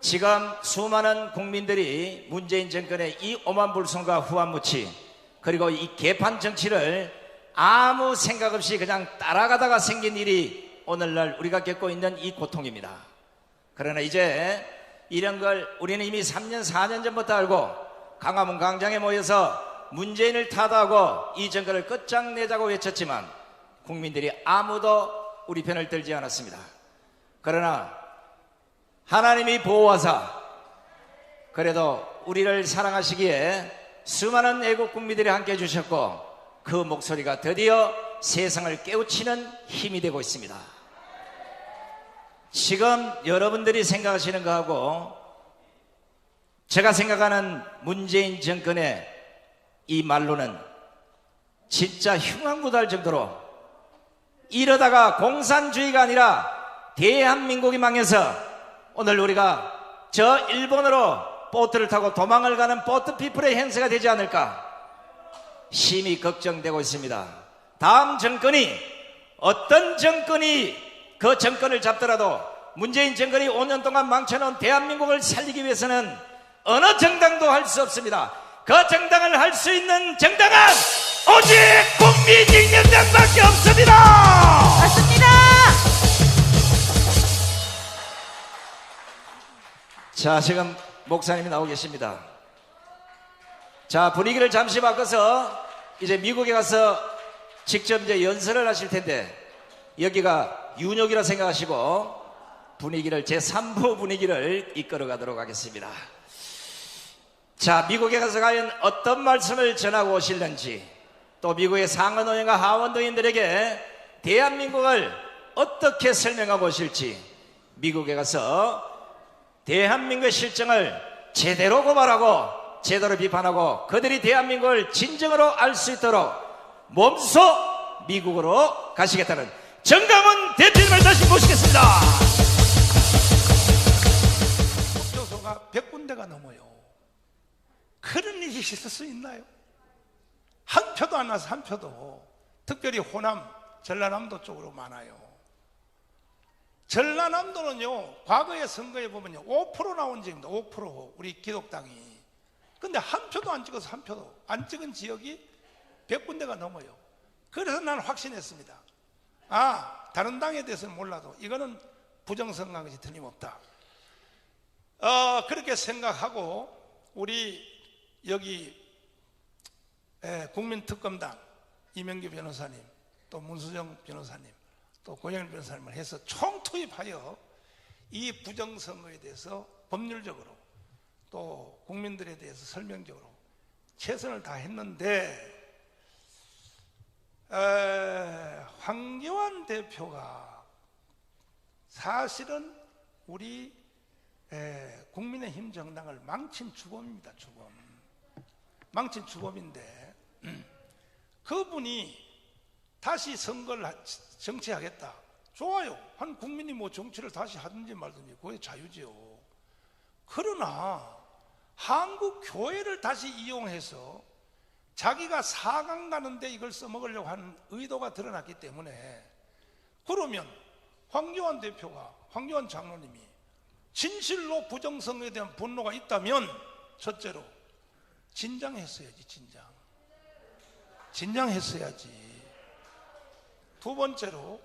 지금 수많은 국민들이 문재인 정권의 이 오만불순과 후한무치 그리고 이 개판 정치를 아무 생각 없이 그냥 따라가다가 생긴 일이 오늘날 우리가 겪고 있는 이 고통입니다. 그러나 이제 이런 걸 우리는 이미 3년 4년 전부터 알고 광화문 광장에 모여서 문재인을 타도하고 이 정권을 끝장내자고 외쳤지만 국민들이 아무도 우리 편을 들지 않았습니다. 그러나 하나님이 보호하사 그래도 우리를 사랑하시기에 수많은 애국 국민들이 함께 해주셨고 그 목소리가 드디어 세상을 깨우치는 힘이 되고 있습니다. 지금 여러분들이 생각하시는 거하고 제가 생각하는 문재인 정권의 이 말로는 진짜 흉한구달 정도로 이러다가 공산주의가 아니라 대한민국이 망해서 오늘 우리가 저 일본으로 보트를 타고 도망을 가는 보트피플의 행세가 되지 않을까 심히 걱정되고 있습니다. 다음 정권이 어떤 정권이 그 정권을 잡더라도 문재인 정권이 5년 동안 망쳐놓은 대한민국을 살리기 위해서는 어느 정당도 할 수 없습니다. 그 정당을 할 수 있는 정당은 오직 국민익명당밖에 없습니다. 맞습니다. 자, 지금 목사님이 나오고 계십니다. 자, 분위기를 잠시 바꿔서 이제 미국에 가서 직접 이제 연설을 하실 텐데 여기가 윤역이라 생각하시고 분위기를 제3부 분위기를 이끌어 가도록 하겠습니다. 자, 미국에 가서 과연 어떤 말씀을 전하고 오실는지 또 미국의 상원의원과 하원의원들에게 대한민국을 어떻게 설명하고 오실지 미국에 가서 대한민국의 실정을 제대로 고발하고 제대로 비판하고 그들이 대한민국을 진정으로 알 수 있도록 몸소 미국으로 가시겠다는 정강훈 대표님을 다시 모시겠습니다. 교소가 100군데가 넘어요. 그런 일이 있을 수 있나요? 한 표도 안 나서 한 표도. 특별히 호남, 전라남도 쪽으로 많아요. 전라남도는요, 과거의 선거에 보면요, 5% 나온 지역입니다. 5% 우리 기독당이. 근데 한 표도 안 찍어서 한 표도 안 찍은 지역이 100군데가 넘어요. 그래서 나는 확신했습니다. 아, 다른 당에 대해서는 몰라도 이거는 부정선거한 것이 틀림없다. 그렇게 생각하고 우리 여기 국민특검당 이명규 변호사님 또 문수정 변호사님 또 고영일 변호사님을 해서 총투입하여 이 부정선거에 대해서 법률적으로 또 국민들에 대해서 설명적으로 최선을 다했는데 황교안 대표가 사실은 우리 국민의힘 정당을 망친 주범입니다. 주범. 망친 주범인데 그분이 다시 선거를 정치하겠다. 좋아요. 한 국민이 뭐 정치를 다시 하든지 말든지 그게 자유지요. 그러나 한국 교회를 다시 이용해서 자기가 4강 가는데 이걸 써먹으려고 하는 의도가 드러났기 때문에 그러면 황교안 대표가 황교안 장로님이 진실로 부정선거에 대한 분노가 있다면 첫째로 진정했어야지. 진정했어야지. 두 번째로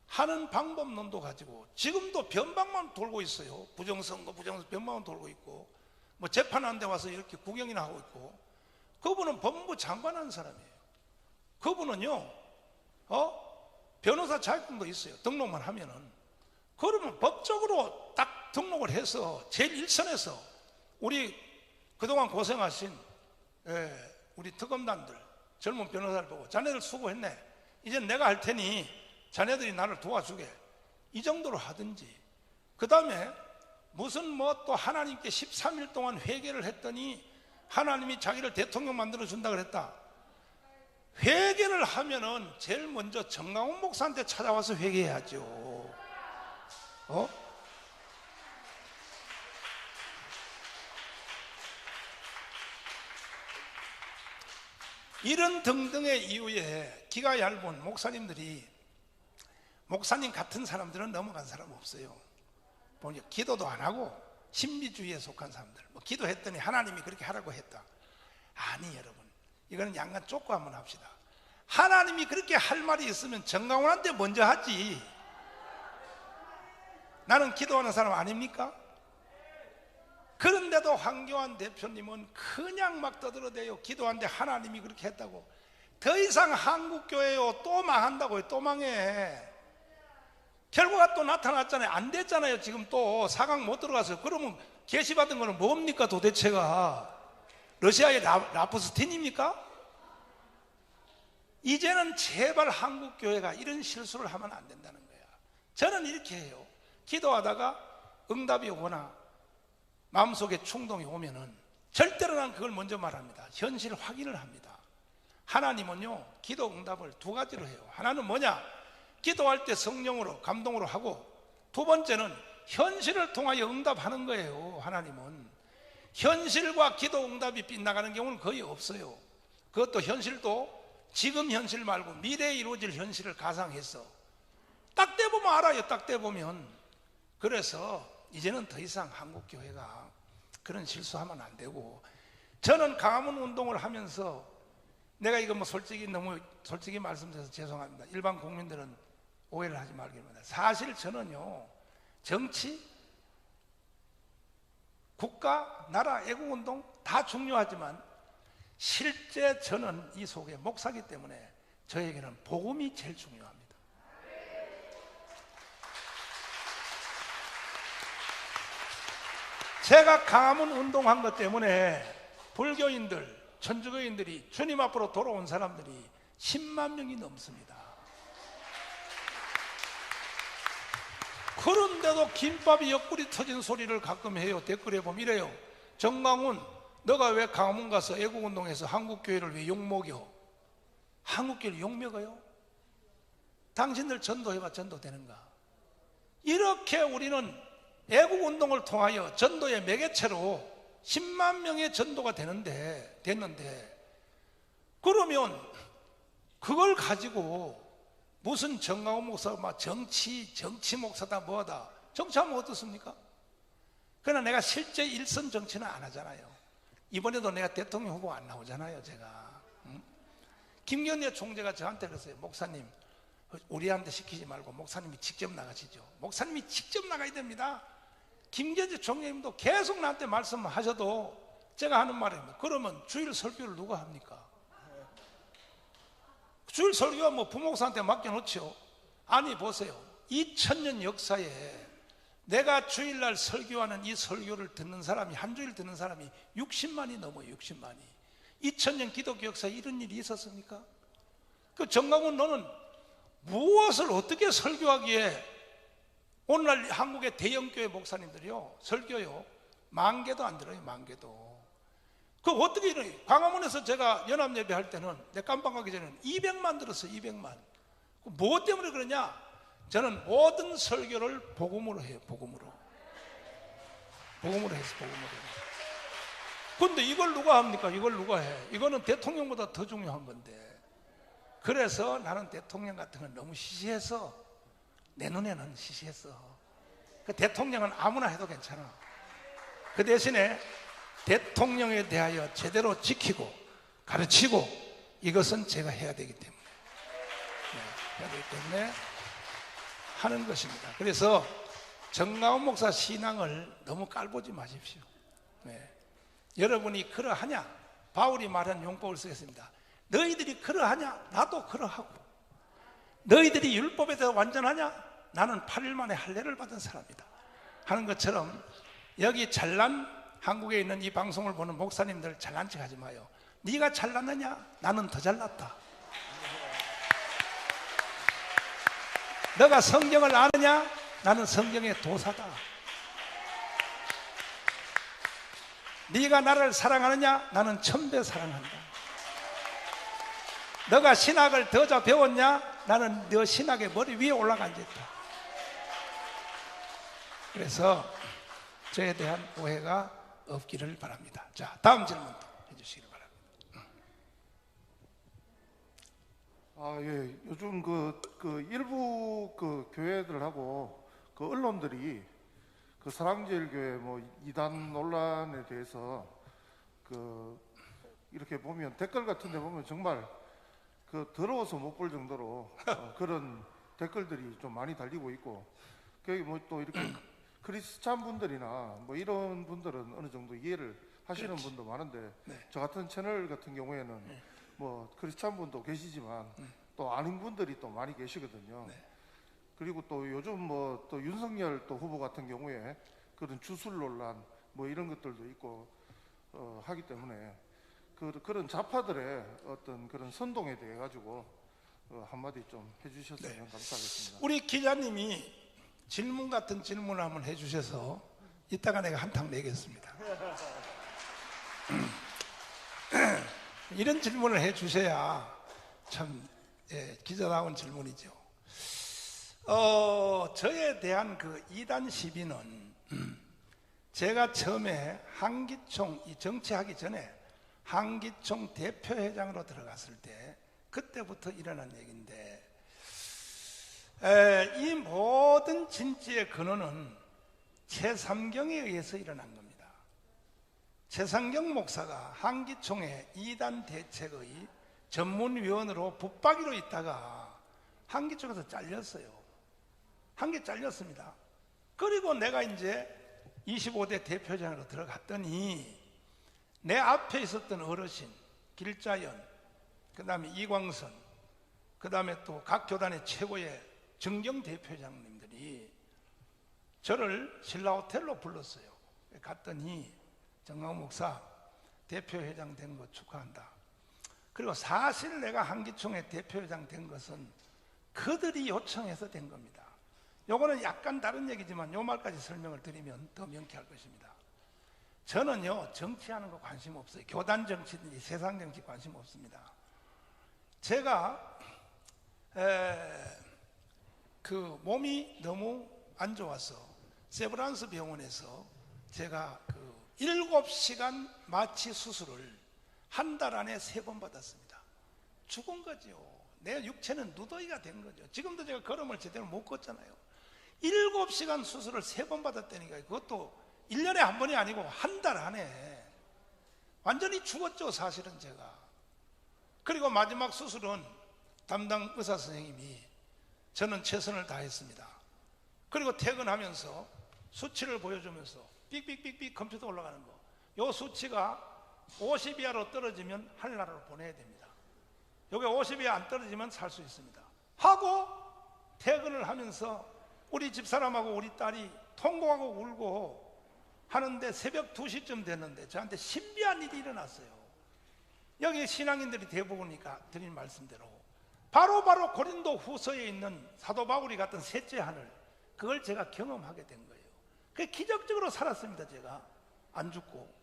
하는 방법론도 가지고 지금도 변방만 돌고 있어요. 부정선거 변방만 돌고 있고 뭐 재판하는 데 와서 이렇게 구경이나 하고 있고 그분은 법무부 장관하는 사람이에요. 그분은요 변호사 자격증도 있어요. 등록만 하면은. 그러면 법적으로 딱 등록을 해서 제일 일선에서 우리 그동안 고생하신 우리 특검단들 젊은 변호사를 보고 자네들 수고했네. 이제 내가 할 테니 자네들이 나를 도와주게. 이 정도로 하든지. 그 다음에 무슨 뭐 또 하나님께 13일 동안 회개를 했더니 하나님이 자기를 대통령 만들어준다 그랬다. 회개를 하면은 제일 먼저 정강훈 목사한테 찾아와서 회개해야죠. 이런 등등의 이유에 기가 얇은 목사님들이 목사님 같은 사람들은 넘어간 사람 없어요. 보니까 기도도 안 하고 신비주의에 속한 사람들, 뭐 기도했더니 하나님이 그렇게 하라고 했다. 아니 여러분, 이거는 양간 쫓고 한번 합시다. 하나님이 그렇게 할 말이 있으면 정강훈한테 먼저 하지. 나는 기도하는 사람 아닙니까? 그런데도 황교안 대표님은 그냥 막 떠들어대요. 기도하는데 하나님이 그렇게 했다고. 더 이상 한국교회요 또 망한다고요. 또 망해. 결과가 또 나타났잖아요. 안 됐잖아요. 지금 또 4강 못 들어가서. 그러면 계시받은 거는 뭡니까 도대체가? 러시아의 라푸스틴입니까? 이제는 제발 한국교회가 이런 실수를 하면 안 된다는 거야. 저는 이렇게 해요. 기도하다가 응답이 오거나 마음속에 충동이 오면은 절대로 난 그걸 먼저 말합니다. 현실 확인을 합니다. 하나님은요 기도 응답을 두 가지로 해요. 하나는 뭐냐? 기도할 때 성령으로 감동으로 하고, 두 번째는 현실을 통하여 응답하는 거예요. 하나님은 현실과 기도 응답이 빗나가는 경우는 거의 없어요. 그것도 현실도 지금 현실 말고 미래에 이루어질 현실을 가상해서 딱 떼보면 알아요. 딱 떼보면. 그래서 이제는 더 이상 한국교회가 그런 실수하면 안 되고, 저는 강화문 운동을 하면서 내가 이거 뭐 솔직히 너무 솔직히 말씀드려서 죄송합니다. 일반 국민들은 오해를 하지 말길 바랍니다. 사실 저는요 정치, 국가, 나라, 애국운동 다 중요하지만 실제 저는 이 속에 목사기 때문에 저에게는 복음이 제일 중요합니다. 제가 강화문 운동한 것 때문에 불교인들, 천주교인들이 주님 앞으로 돌아온 사람들이 10만 명이 넘습니다. 그런데도 김밥이 옆구리 터진 소리를 가끔 해요. 댓글에 보면 이래요. 정강훈, 너가 왜 강화문 가서 애국운동해서 한국교회를 왜 욕먹여? 한국교회를 욕먹어요? 당신들 전도해봐 전도되는가? 이렇게 우리는 애국운동을 통하여 전도의 매개체로 10만 명의 전도가 됐는데, 그러면 그걸 가지고 무슨 정강훈 목사가 막 정치 목사다 뭐다, 정치하면 어떻습니까? 그러나 내가 실제 일선 정치는 안 하잖아요. 이번에도 내가 대통령 후보 안 나오잖아요. 제가 김경래 총재가 저한테 그랬어요. 목사님 우리한테 시키지 말고 목사님이 직접 나가시죠. 목사님이 직접 나가야 됩니다. 김경재 총재님도 계속 나한테 말씀하셔도 제가 하는 말입니다. 그러면 주일 설교를 누가 합니까? 주일 설교は뭐 부목사한테 맡겨놓죠. 아니 보세요. 2000년 역사에 내가 주일날 설교하는 이 설교를 듣는 사람이, 한 주일 듣는 사람이 60만이 넘어요. 60만이. 2000년 기독교 역사에 이런 일이 있었습니까? 그 정강훈 너는 무엇을 어떻게 설교하기에, 오늘날 한국의 대형교회 목사님들이요 설교요 10,000개도 안 들어요. 10,000개도. 그 어떻게 이래요? 광화문에서 제가 연합예배 할 때는, 내 깜빡 가기 전에는 200만 들었어요. 200만. 뭐 때문에 그러냐? 저는 모든 설교를 복음으로 해요. 복음으로 해서 복음으로. 근데 이걸 누가 합니까? 이걸 누가 해? 이거는 대통령보다 더 중요한 건데. 그래서 나는 대통령 같은 건 너무 시시해서, 내 눈에는 시시했어. 그 대통령은 아무나 해도 괜찮아. 그 대신에 대통령에 대하여 제대로 지키고 가르치고, 이것은 제가 해야 되기 때문에 하는 것입니다. 그래서 정강훈 목사 신앙을 너무 깔보지 마십시오. 여러분이 그러하냐? 바울이 말한 용법을 쓰겠습니다. 너희들이 그러하냐? 나도 그러하고. 너희들이 율법에 대해서 완전하냐? 나는 8일 만에 할례를 받은 사람이다 하는 것처럼, 여기 잘난 한국에 있는 이 방송을 보는 목사님들 잘난 척 하지 마요. 네가 잘났느냐? 나는 더 잘났다. 너가 성경을 아느냐? 나는 성경의 도사다. 네가 나를 사랑하느냐? 나는 1000배 사랑한다. 너가 신학을 더 잘 배웠냐? 나는 너 신학의 머리 위에 올라가 앉았다. 그래서 저에 대한 오해가 없기를 바랍니다. 자, 다음 질문도 해주시기 바랍니다. 예. 요즘 일부 교회들하고 언론들이 그 사랑제일교회 뭐 이단 논란에 대해서 그 이렇게 보면 댓글 같은데 보면 정말 그 더러워서 못 볼 정도로 그런 댓글들이 좀 많이 달리고 있고, 거기 뭐 또 이렇게 크리스찬 분들이나 뭐 이런 분들은 어느 정도 이해를 하시는 그렇지. 분도 많은데 네. 저 같은 채널 같은 경우에는 뭐 크리스찬 분도 계시지만 또 아닌 분들이 또 많이 계시거든요. 네. 그리고 또 요즘 뭐 또 윤석열 또 후보 같은 경우에 그런 주술 논란 뭐 이런 것들도 있고 하기 때문에 그런 좌파들의 어떤 그런 선동에 대해 가지고 한마디 좀 해주셨으면 감사하겠습니다. 우리 기자님이 질문 같은 질문을 한번 해주셔서 이따가 내가 한탕 내겠습니다. 이런 질문을 해주셔야 참 기자다운 질문이죠. 저에 대한 그 이단 시비는 제가 처음에 한기총 이 정치하기 전에 한기총 대표회장으로 들어갔을 때 그때부터 일어난 얘기인데, 이 모든 진지의 근원은 최삼경에 의해서 일어난 겁니다. 최삼경 목사가 한기총의 이단 대책의 전문위원으로 붙박이로 있다가 한기총에서 잘렸어요. 한기 잘렸습니다. 그리고 내가 이제 25대 대표장으로 들어갔더니 내 앞에 있었던 어르신 길자연, 그 다음에 이광선, 그 다음에 또 각 교단의 최고의 정경 대표장님들이 저를 신라호텔로 불렀어요. 갔더니 정강 목사 대표회장 된 거 축하한다. 그리고 사실 내가 한기총의 대표회장 된 것은 그들이 요청해서 된 겁니다. 요거는 약간 다른 얘기지만 요 말까지 설명을 드리면 더 명쾌할 것입니다. 저는요 정치하는 거 관심 없어요. 교단 정치든지 세상 정치 관심 없습니다. 제가 그 몸이 너무 안 좋아서 세브란스 병원에서 제가 그 7시간 마취 수술을 한 달 안에 3번 받았습니다. 죽은 거죠. 내 육체는 누더기가 된 거죠. 지금도 제가 걸음을 제대로 못 걷잖아요. 7시간 수술을 3번 받았다니까. 그것도 1년에 한 번이 아니고 한 달 안에 완전히 죽었죠, 사실은 제가. 그리고 마지막 수술은 담당 의사 선생님이 저는 최선을 다했습니다. 그리고 퇴근하면서 수치를 보여주면서 삑삑삑삑 컴퓨터 올라가는 거, 요 수치가 50 이하로 떨어지면 하늘나라로 보내야 됩니다. 요게 50 이하 안 떨어지면 살 수 있습니다 하고 퇴근을 하면서 우리 집사람하고 우리 딸이 통곡하고 울고 하는데 새벽 2시쯤 됐는데 저한테 신비한 일이 일어났어요. 여기 신앙인들이 대부분이니까 드린 말씀대로 바로 고린도 후서에 있는 사도 바울이 갔던 셋째 하늘, 그걸 제가 경험하게 된 거예요. 그 기적적으로 살았습니다. 제가 안 죽고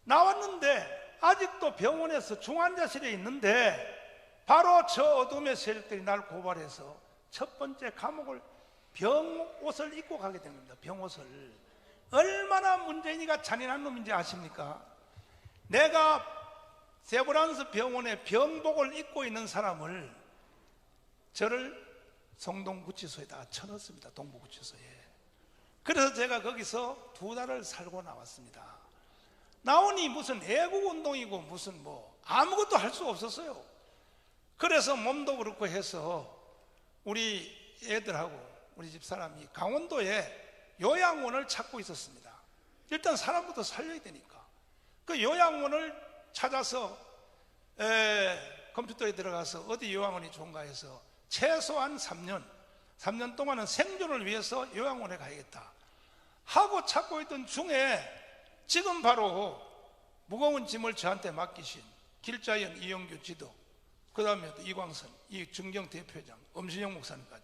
나왔는데 아직도 병원에서 중환자실에 있는데 바로 저 어둠의 세력들이 날 고발해서 첫 번째 감옥을 병옷을 입고 가게 된 겁니다. 병옷을. 얼마나 문재인이가 잔인한 놈인지 아십니까? 내가 세브란스 병원에 병복을 입고 있는 사람을 저를 성동구치소에다가 쳐넣었습니다. 동부구치소에. 그래서 제가 거기서 2달을 살고 나왔습니다. 나오니 무슨 애국운동이고 무슨 뭐 아무것도 할 수 없었어요. 그래서 몸도 그렇고 해서 우리 애들하고 우리 집사람이 강원도에 요양원을 찾고 있었습니다. 일단 사람부터 살려야 되니까 그 요양원을 찾아서 컴퓨터에 들어가서 어디 요양원이 좋은가 해서 최소한 3년 동안은 생존을 위해서 요양원에 가야겠다 하고 찾고 있던 중에 지금 바로 무거운 짐을 저한테 맡기신 길자연 이영규 지도, 그 다음에 이광선, 이 정경 대표회장, 엄신영 목사님까지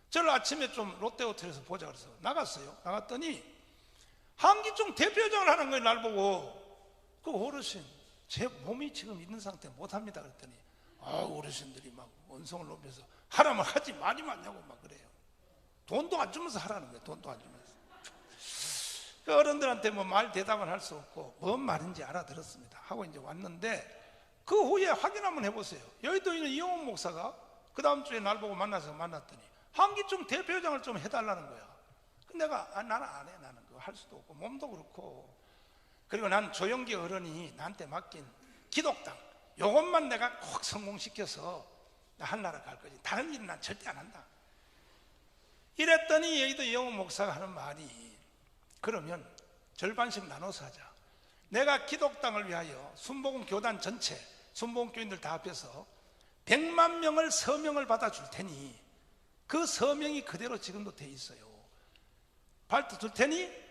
저를 아침에 좀 롯데호텔에서 보자 그래서 나갔어요. 나갔더니 한기총 대표회장을 하는 거예요. 날 보고. 그 어르신 제 몸이 지금 있는 상태 못합니다 그랬더니 어르신들이 막 원성을 높여서 하라면 하지 말이 많냐고 막 그래요. 돈도 안 주면서 하라는 거예요. 돈도 안 주면서. 그 어른들한테 뭐 말 대답은 할 수 없고 뭔 말인지 알아들었습니다 하고 이제 왔는데 그 후에 확인 한번 해보세요. 여의도 있는 이용훈 목사가 그 다음 주에 날 보고 만났더니 한기총 대표회장을 좀 해달라는 거야. 내가 나는 안 해. 나는 그거 할 수도 없고 몸도 그렇고. 그리고 난 조영기 어른이 나한테 맡긴 기독당 요것만 내가 꼭 성공시켜서 나 한나라 갈 거지. 다른 일은 난 절대 안 한다. 이랬더니 여의도 이영호 목사가 하는 말이, 그러면 절반씩 나눠서 하자. 내가 기독당을 위하여 순복음 교단 전체, 순복음 교인들 다 합해서 100만 명을 서명을 받아줄 테니 그 서명이 그대로 지금도 돼 있어요. 발도 줄 테니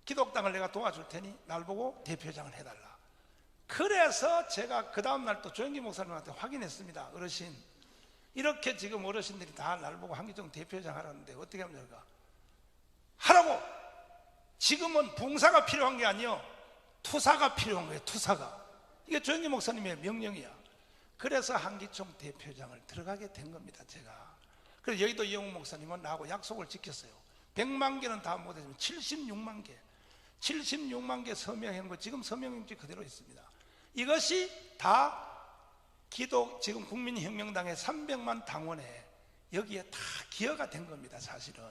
기독당을 내가 도와줄 테니 날 보고 대표장을 해달라. 그래서 제가 그 다음날 또 조영기 목사님한테 확인했습니다. 어르신, 이렇게 지금 어르신들이 다 날 보고 한기총 대표장 하라는데 어떻게 하면 될까? 하라고! 지금은 붕사가 필요한 게 아니요, 투사가 필요한 거예요. 투사가. 이게 조영기 목사님의 명령이야. 그래서 한기총 대표장을 들어가게 된 겁니다. 제가. 그래서 여의도 이영웅 목사님은 나하고 약속을 지켰어요. 100만 개는 다 못했지만 76만 개 76만 개 서명한 거 지금 서명용지 그대로 있습니다. 이것이 다 지금 국민혁명당의 300만 당원에 여기에 다 기여가 된 겁니다. 사실은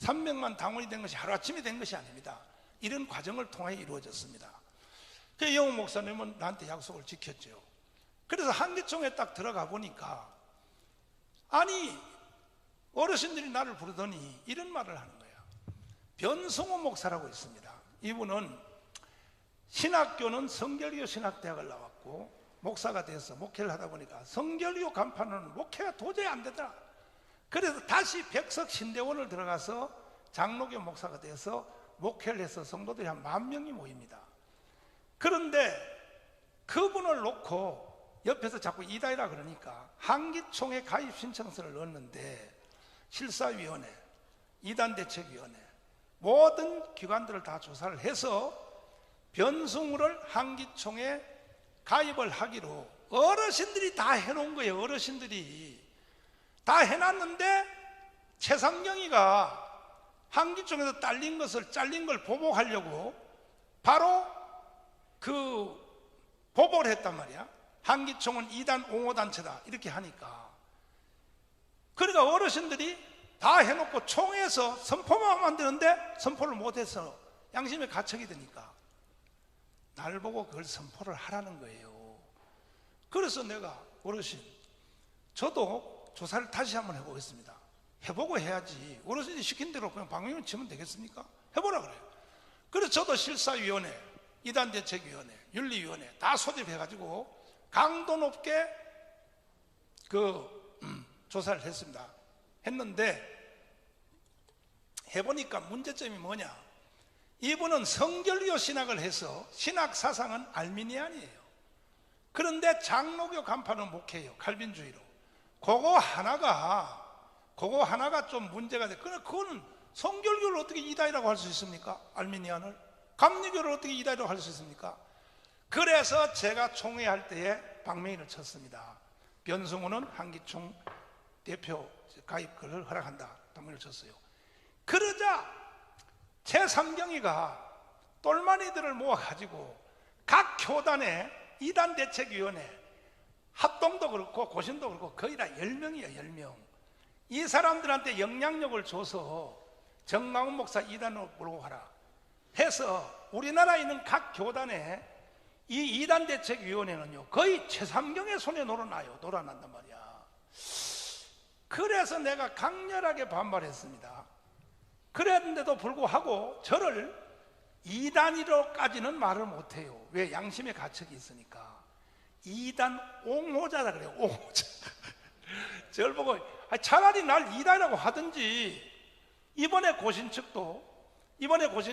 300만 당원이 된 것이 하루아침에 된 것이 아닙니다. 이런 과정을 통해 이루어졌습니다. 그 이영웅 목사님은 나한테 약속을 지켰죠. 그래서 한기총에 딱 들어가 보니까, 아니 어르신들이 나를 부르더니 이런 말을 하는 거야. 변승호 목사라고 있습니다. 이분은 신학교는 성결교 신학대학을 나왔고 목사가 돼서 목회를 하다 보니까 성결교 간판은 목회가 도저히 안 되더라. 그래서 다시 백석 신대원을 들어가서 장로교 목사가 돼서 목회를 해서 성도들이 한 10,000명이 모입니다. 그런데 그분을 놓고 옆에서 자꾸 이다이라 그러니까 한기총에 가입 신청서를 넣었는데 실사위원회, 이단대책위원회 모든 기관들을 다 조사를 해서 변승우를 한기총에 가입을 하기로 어르신들이 다 해놓은 거예요. 어르신들이 다 해놨는데 최상경이가 한기총에서 잘린 걸 보복하려고 바로 그 보복을 했단 말이야. 한기총은 2단 옹호단체다 이렇게 하니까, 그러니까 어르신들이 다 해놓고 총회에서 선포만 하면 되는데 선포를 못해서 양심의 가책이 되니까 날 보고 그걸 선포를 하라는 거예요. 그래서 내가 어르신, 저도 조사를 다시 한번 해보겠습니다. 해보고 해야지. 어르신이 시킨 대로 그냥 방향을 치면 되겠습니까? 해보라 그래요. 그래서 저도 실사위원회, 이단대책위원회, 윤리위원회 다 소집해가지고 강도 높게 조사를 했습니다. 했는데 해보니까 문제점이 뭐냐? 이분은 성결교 신학을 해서 신학 사상은 알미니안이에요. 그런데 장로교 간판은 목회예요. 칼빈주의로. 그거 하나가 좀 문제가 돼. 그거는 성결교를 어떻게 이다이라고 할 수 있습니까? 알미니안을. 감리교를 어떻게 이다이라고 할 수 있습니까? 그래서 제가 총회할 때에 방맹이를 쳤습니다. 변승우는 한기총 대표 가입을 허락한다. 방맹이를 쳤어요. 그러자 제3경위가 똘마니들을 모아가지고 각 교단의 이단대책위원회, 합동도 그렇고 고신도 그렇고 거의 다 10명이에요. 10명. 이 사람들한테 영향력을 줘서 정강훈 목사 이단으로 몰고 가라 해서 우리나라에 있는 각 교단의 이 이단대책위원회는요 거의 최삼경의 손에 놀아난단 말이야. 그래서 내가 강렬하게 반발했습니다. 그랬는데도 불구하고 저를 이단이로까지는 말을 못해요. 왜? 양심의 가책이 있으니까. 이단 옹호자라 그래요. 옹호자. 저를 보고 차라리 날 이단이라고 하든지. 이번에 고신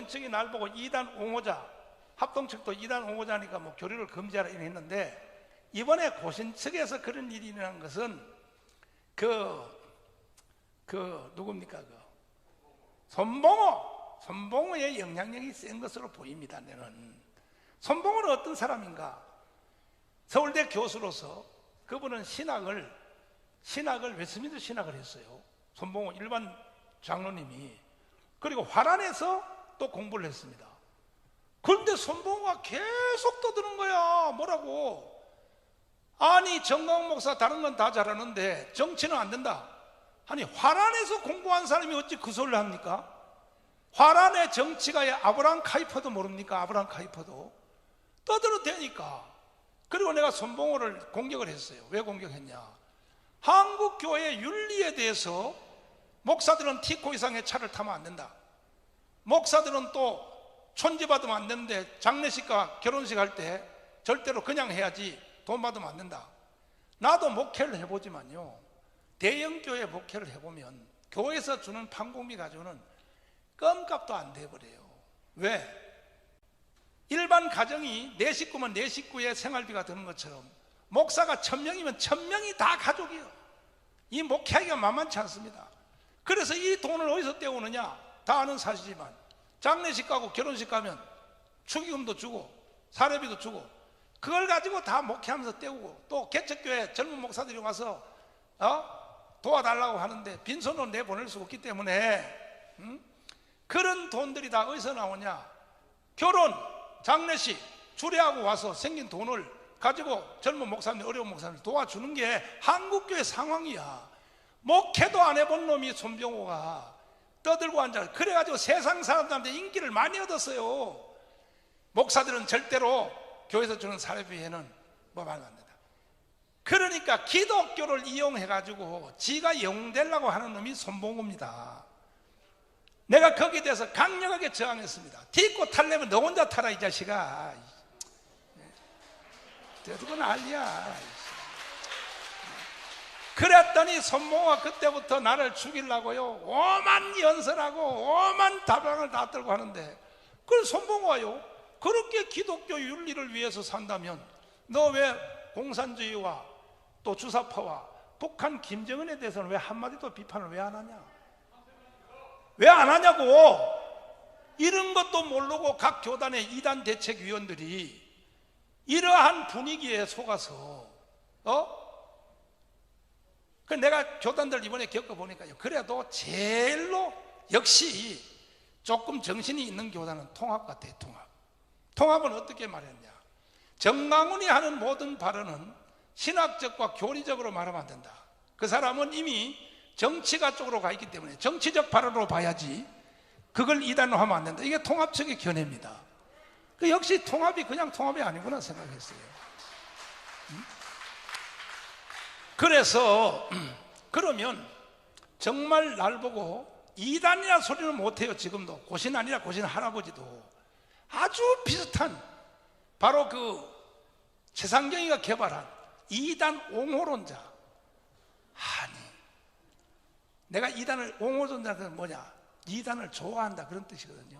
측이 날 보고 이단 옹호자, 합동 측도 이단 옹호자니까 뭐 교류를 금지하라 이렇게 했는데, 이번에 고신 측에서 그런 일이 일어난 것은 누굽니까? 손봉호의 영향력이 센 것으로 보입니다. 나는. 손봉호는 어떤 사람인가? 서울대 교수로서 그분은 신학을 웨스트민스터 신학을 했어요. 손봉호 일반 장로님이. 그리고 화란에서 또 공부를 했습니다. 그런데 손봉호가 계속 떠드는 거야. 뭐라고? 아니 정강훈 목사 다른 건 다 잘하는데 정치는 안 된다. 아니 화란에서 공부한 사람이 어찌 그 소리를 합니까? 화란의 정치가의 아브라함 카이퍼도 모릅니까? 아브라함 카이퍼도 떠들어대니까. 그리고 내가 손봉호를 공격을 했어요. 왜 공격했냐? 한국 교회 윤리에 대해서 목사들은 T코 이상의 차를 타면 안 된다. 목사들은 또 촌지 받으면 안 되는데 장례식과 결혼식 할 때 절대로 그냥 해야지 돈 받으면 안 된다. 나도 목회를 해보지만요, 대형교회 목회를 해보면 교회에서 주는 판공비 가지고는 껌값도 안 돼버려요. 왜? 일반 가정이 내 식구면 내 식구의 생활비가 드는 것처럼 목사가 1000명이면 1000명이 다 가족이에요. 이 목회하기가 만만치 않습니다. 그래서 이 돈을 어디서 떼오느냐? 다 아는 사실이지만 장례식 가고 결혼식 가면 축의금도 주고 사례비도 주고 그걸 가지고 다 목회하면서 떼우고, 또 개척교회 젊은 목사들이 와서 도와달라고 하는데 빈손으로 내보낼 수 없기 때문에 그런 돈들이 다 어디서 나오냐? 결혼, 장례식, 주례하고 와서 생긴 돈을 가지고 젊은 목사님, 어려운 목사님 도와주는 게 한국교회 상황이야. 목회도 안 해본 놈이 손병호가 떠들고 앉아. 그래가지고 세상 사람들한테 인기를 많이 얻었어요. 목사들은 절대로 교회에서 주는 사례비에는 뭐 말도 안 된다. 그러니까 기독교를 이용해가지고 지가 영웅 되려고 하는 놈이 손봉호입니다. 내가 거기에 대해서 강력하게 저항했습니다. 딛고 탈려면 너 혼자 타라 이 자식아. 그거 난리야. 그랬더니 손봉호가 그때부터 나를 죽이려고요, 오만 연설하고 오만 다방을 다 들고 하는데, 그걸 손봉호가요, 그렇게 기독교 윤리를 위해서 산다면 너 왜 공산주의와 또 주사파와 북한 김정은에 대해서는 왜 한마디도 비판을 왜 안 하냐? 왜 안 하냐고. 이런 것도 모르고 각 교단의 이단 대책위원들이 이러한 분위기에 속아서 그 내가 교단들 이번에 겪어보니까요, 그래도 제일로 역시 조금 정신이 있는 교단은 통합 같아요. 통합은 어떻게 말했냐? 정강훈이 하는 모든 발언은 신학적과 교리적으로 말하면 안 된다. 그 사람은 이미 정치가 쪽으로 가 있기 때문에 정치적 발언으로 봐야지 그걸 이단으로 하면 안 된다. 이게 통합적인 견해입니다. 그 역시 통합이 그냥 통합이 아니구나 생각했어요. 그래서 그러면 정말 날 보고 이단이라 소리는 못해요. 지금도 고신 아니라 고신 할아버지도 아주 비슷한, 바로 그 최상경이가 개발한 이단 옹호론자. 아니, 내가 이단을 옹호론자는 뭐냐? 이단을 좋아한다 그런 뜻이거든요.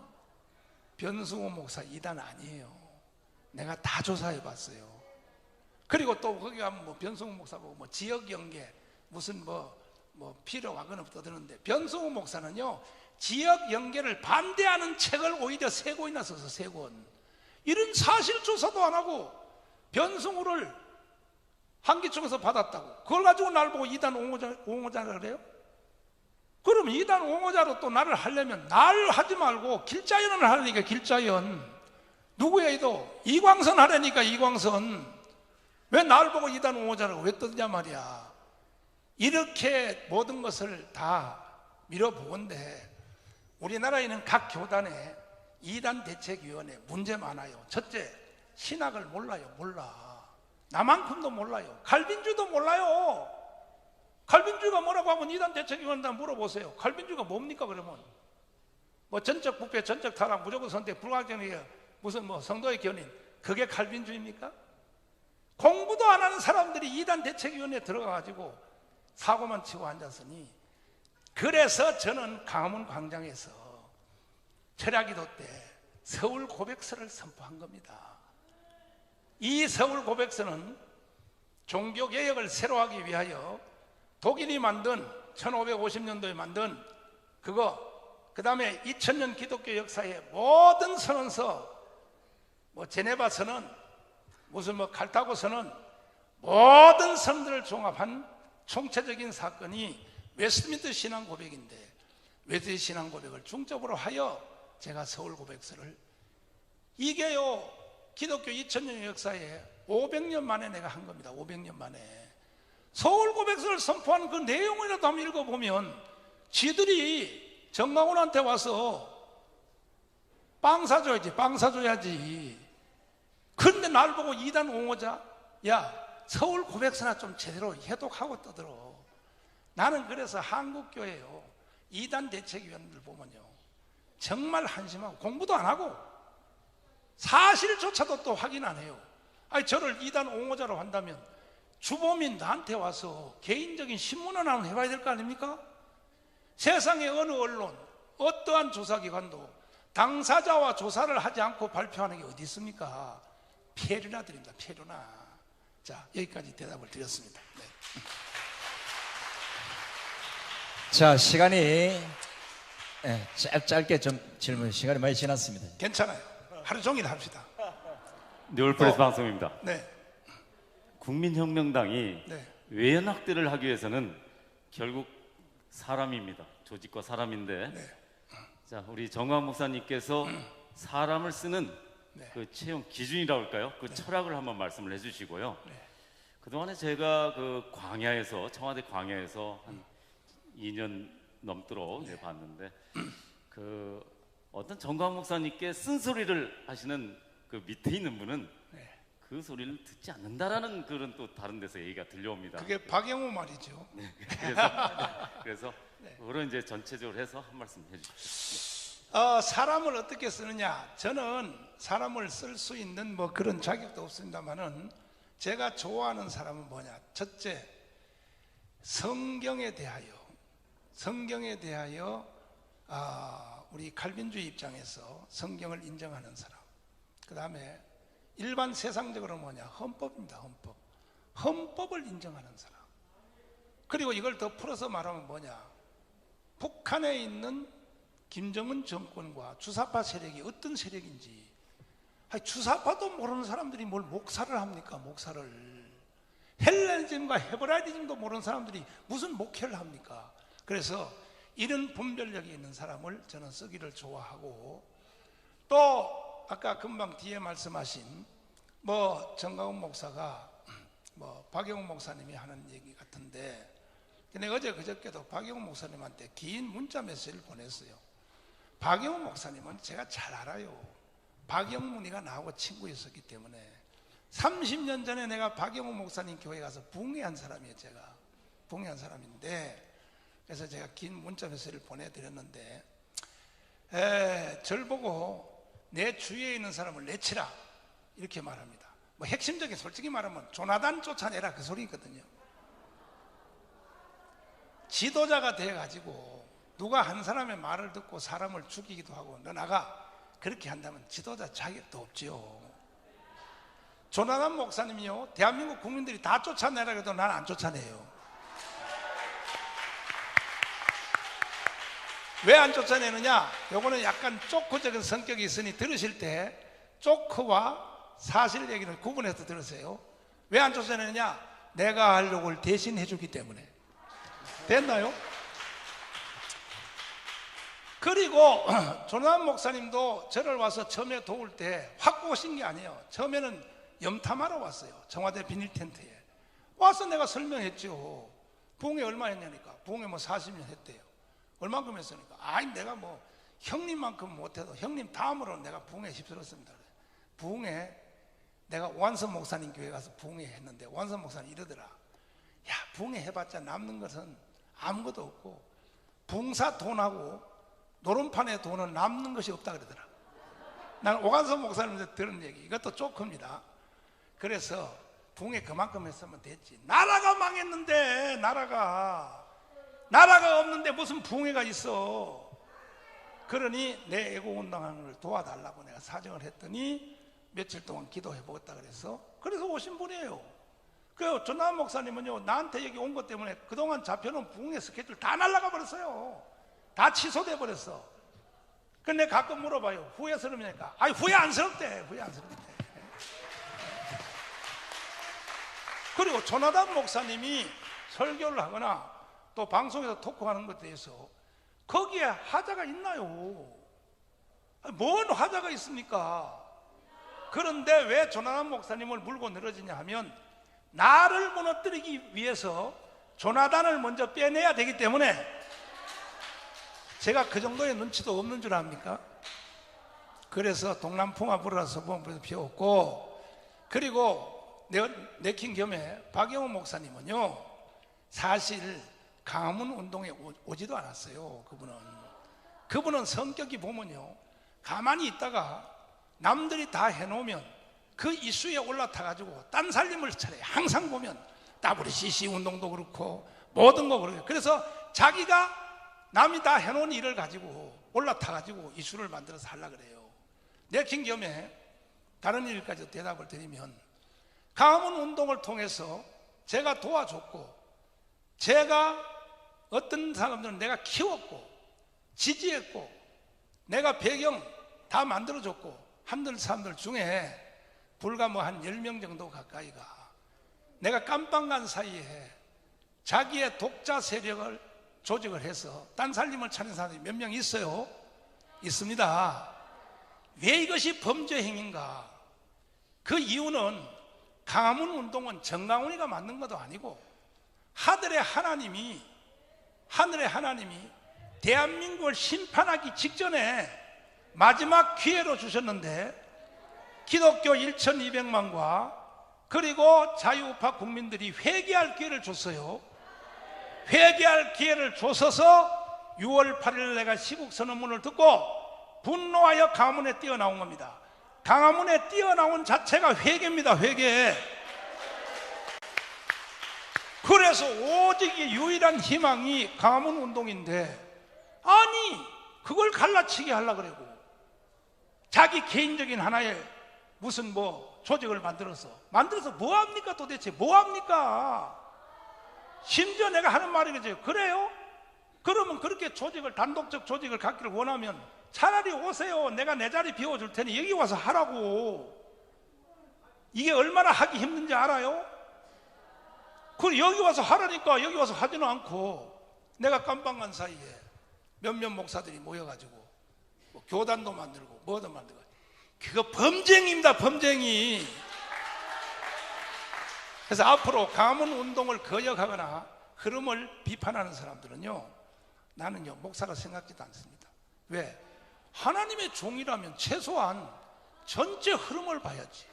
변승호 목사 이단 아니에요. 내가 다 조사해 봤어요. 그리고 또 거기 가면 뭐 변승호 목사 보고 뭐 지역 연계 무슨 뭐 필요하거나 떠드는데, 변승호 목사는요 지역 연계를 반대하는 책을 오히려 3권이나 써서 3권. 이런 사실 조사도 안 하고 변승호를 한기총에서 받았다고 그걸 가지고 날 보고 이단 옹호자라 그래요? 그럼 이단 옹호자로 또 나를 하려면 날 하지 말고 길자연을 하려니까 길자연, 누구에도 이광선 하려니까 이광선. 왜 날 보고 이단 옹호자라고 왜 뜨냐 말이야. 이렇게 모든 것을 다 밀어보건대 우리나라에는 각 교단에 이단 대책위원회 문제 많아요. 첫째, 신학을 몰라요. 몰라. 나만큼도 몰라요. 칼빈주의도 몰라요. 칼빈주의가 뭐라고 하면 이단 대책위원회한테 물어보세요. 칼빈주의가 뭡니까 그러면? 뭐 전적 부패, 전적 타락, 무조건 선택, 불가결이에요. 무슨 뭐 성도의 견인, 그게 칼빈주의입니까? 공부도 안 하는 사람들이 이단 대책위원회에 들어가가지고 사고만 치고 앉았으니, 그래서 저는 광화문 광장에서 철야기도 때 서울 고백서를 선포한 겁니다. 이 서울 고백서는 종교개혁을 새로 하기 위하여 독일이 만든 1550년도에 만든 그거, 그 다음에 2000년 기독교 역사의 모든 선언서, 뭐 제네바 선언, 무슨 뭐 칼타고 선언, 모든 선언들을 종합한 총체적인 사건이 웨스트민스터 신앙 고백인데, 웨스트민스터 신앙 고백을 중점으로 하여 제가 서울 고백서를, 이게요 기독교 2000년 역사에 500년 만에 내가 한 겁니다. 500년 만에 서울 고백서를 선포한 그 내용이라도 한번 읽어보면 지들이 정강훈한테 와서 빵 사줘야지, 빵 사줘야지. 그런데 날 보고 이단 옹호자? 야, 서울 고백서나 좀 제대로 해독하고 떠들어. 나는 그래서 한국교회요, 이단 대책위원들 보면요, 정말 한심하고 공부도 안 하고 사실조차도 또 확인 안 해요. 아니, 저를 이단 옹호자로 한다면 주범인 나한테 와서 개인적인 신문을 하나 해봐야 될 거 아닙니까? 세상의 어느 언론, 어떠한 조사기관도 당사자와 조사를 하지 않고 발표하는 게 어디 있습니까? 폐류나 드립니다. 폐류나. 자, 여기까지 대답을 드렸습니다. 네. 자, 시간이 짧게 좀 질문 시간이 많이 지났습니다. 괜찮아요. 하루 종일 합시다. 뉴올프레스 방송입니다. 네. 국민혁명당이 네. 외연확대를 하기 위해서는 결국 사람입니다. 조직과 사람인데, 네. 자, 우리 정광 목사님께서 사람을 쓰는 네. 그 채용 기준이라고 할까요? 그 철학을 한번 말씀을 해주시고요. 네. 그동안에 제가 그 광야에서, 청와대 광야에서 한 2년 넘도록 봤는데, 그 어떤 정광 목사님께 쓴소리를 하시는 그 밑에 있는 분은 네. 그 소리를 듣지 않는다라는 그런 또 다른 데서 얘기가 들려옵니다. 그게 박영호 말이죠. 그래서 그런 이제 전체적으로 해서 한 말씀 해주십시오. 사람을 어떻게 쓰느냐? 저는 사람을 쓸 수 있는 뭐 그런 자격도 없습니다만은 제가 좋아하는 사람은 뭐냐? 첫째, 성경에 대하여 우리 칼빈주의 입장에서 성경을 인정하는 사람. 그 다음에 일반 세상적으로 뭐냐? 헌법입니다. 헌법. 헌법을 인정하는 사람. 그리고 이걸 더 풀어서 말하면 뭐냐? 북한에 있는 김정은 정권과 주사파 세력이 어떤 세력인지, 주사파도 모르는 사람들이 뭘 목사를 합니까? 목사를. 헬레니즘과 헤브라이즘도 모르는 사람들이 무슨 목회를 합니까? 그래서 이런 분별력이 있는 사람을 저는 쓰기를 좋아하고, 또 아까 금방 뒤에 말씀하신 뭐 정가훈 목사가 뭐 박영훈 목사님이 하는 얘기 같은데, 내가 어제 그저께도 박영훈 목사님한테 긴 문자 메시지를 보냈어요. 박영훈 목사님은 제가 잘 알아요. 박영문이가 나하고 친구였었기 때문에 30년 전에 내가 박영훈 목사님 교회 가서 붕괴한 사람이에요. 제가 붕괴한 사람인데, 그래서 제가 긴 문자 메시지를 보내드렸는데, 절 보고 내 주위에 있는 사람을 내치라 이렇게 말합니다. 뭐 핵심적인, 솔직히 말하면 조나단 쫓아내라 그 소리거든요. 지도자가 돼가지고 누가 한 사람의 말을 듣고 사람을 죽이기도 하고 너 나가 그렇게 한다면 지도자 자격도 없지요. 조나단 목사님이요, 대한민국 국민들이 다 쫓아내라 해도 난 안 쫓아내요. 왜 안 쫓아내느냐? 요거는 약간 조크적인 성격이 있으니 들으실 때 조크와 사실 얘기를 구분해서 들으세요. 왜 안 쫓아내느냐? 내가 할 욕을 대신 해주기 때문에. 됐나요? 그리고 조나단 목사님도 저를 와서 처음에 도울 때 확 오신 게 아니에요. 처음에는 염탐하러 왔어요. 청와대 비닐 텐트에 와서 내가 설명했죠. 부흥회 얼마 했냐니까. 부흥회 뭐 40년 했대요. 얼만큼 했으니까, 아이 내가 뭐 형님만큼 못해도 형님 다음으로 내가 부흥회 휩쓸었습니다. 부흥회 내가 오한선 목사님 교회 가서 부흥회 했는데 오한선 목사님 이러더라. 야, 부흥회 해봤자 남는 것은 아무것도 없고 봉사 돈하고 노름판의 돈은 남는 것이 없다 그러더라. 난 오한선 목사님한테 들은 얘기, 이것도 조크입니다. 그래서 부흥회 그만큼 했으면 됐지. 나라가 망했는데, 나라가 없는데 무슨 부흥회가 있어. 그러니 내 애국운동하는 걸 도와달라고 내가 사정을 했더니 며칠 동안 기도해 보겠다 그래서 오신 분이에요. 그 조나단 목사님은요, 나한테 여기 온 것 때문에 그동안 잡혀놓은 부흥회 스케줄 다 날아가 버렸어요. 다 취소돼 버렸어. 근데 가끔 물어봐요. 후회스럽냐니까. 아니 후회 안스럽대. 후회 안스럽대. 그리고 조나단 목사님이 설교를 하거나 또 방송에서 토크하는 것에 대해서 거기에 하자가 있나요? 뭔 하자가 있습니까? 그런데 왜 조나단 목사님을 물고 늘어지냐 하면, 나를 무너뜨리기 위해서 조나단을 먼저 빼내야 되기 때문에, 제가 그 정도의 눈치도 없는 줄 압니까? 그래서 동남풍화 불어서 보험부에서 피웠고, 그리고 내킨 겸에 박영호 목사님은요, 사실 강화문 운동에 오지도 않았어요. 그분은 성격이 보면요, 가만히 있다가 남들이 다 해놓으면 그 이슈에 올라타가지고 딴 살림을 차려요. 항상 보면 WCC 운동도 그렇고 모든 거 그렇고, 그래서 자기가 남이 다 해놓은 일을 가지고 올라타가지고 이슈를 만들어서 하려고 그래요. 내킨 겸에 다른 일까지 대답을 드리면, 강화문 운동을 통해서 제가 도와줬고, 제가 어떤 사람들은 내가 키웠고 지지했고 내가 배경 다 만들어줬고 한들 사람들 중에 불과 뭐 한 10명 정도 가까이가 내가 깜빵 간 사이에 자기의 독자 세력을 조직을 해서 딴 살림을 차린 사람이 몇 명 있어요? 있습니다. 왜 이것이 범죄 행위인가? 그 이유는 강화문 운동은 정강훈이가 만든 것도 아니고 하늘의 하나님이 대한민국을 심판하기 직전에 마지막 기회로 주셨는데, 기독교 1200만과 그리고 자유우파 국민들이 회개할 기회를 줬어요. 회개할 기회를 줘서서 6월 8일 내가 시국선언문을 듣고 분노하여 강화문에 뛰어나온 겁니다. 강화문에 뛰어나온 자체가 회개입니다. 회개. 그래서 오직 유일한 희망이 강화문 운동인데, 아니 그걸 갈라치게 하려고 그러고 자기 개인적인 하나의 무슨 뭐 조직을 만들어서 뭐합니까? 도대체 뭐합니까? 심지어 내가 하는 말이 그래요? 그러면 그렇게 단독적 조직을 갖기를 원하면 차라리 오세요. 내가 내 자리 비워줄 테니 여기 와서 하라고. 이게 얼마나 하기 힘든지 알아요? 그리고 여기 와서 하라니까 여기 와서 하지는 않고, 내가 깜빵 간 사이에 몇몇 목사들이 모여가지고 뭐 교단도 만들고 뭐도 만들고, 그거 범죄입니다. 범죄. 그래서 앞으로 강화문 운동을 거역하거나 흐름을 비판하는 사람들은요, 나는요 목사가 생각지도 않습니다. 왜? 하나님의 종이라면 최소한 전체 흐름을 봐야지.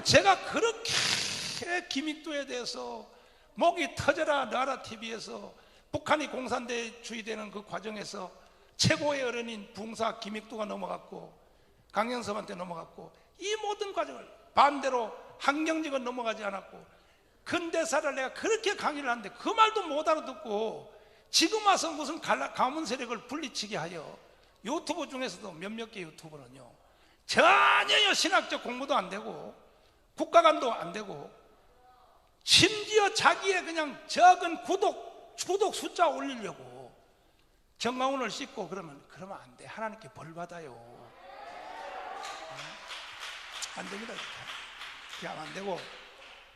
제가 그렇게 기믹도에 대해서 목이 터져라 나라 TV에서 북한이 공산주의되는 그 과정에서 최고의 어른인 붕사 기믹도가 넘어갔고 강영섭한테 넘어갔고, 이 모든 과정을 반대로 한경직은 넘어가지 않았고, 근대사를 내가 그렇게 강의를 하는데 그 말도 못 알아듣고 지금 와서 무슨 가문 세력을 분리치게 하여 유튜브 중에서도 몇몇 개 유튜브는요 전혀 신학적 공부도 안 되고 국가관도 안 되고, 심지어 자기의 그냥 적은 구독 숫자 올리려고 정강훈을 씻고 그러면 안 돼. 하나님께 벌 받아요. 안 됩니다. 그게 안 되고,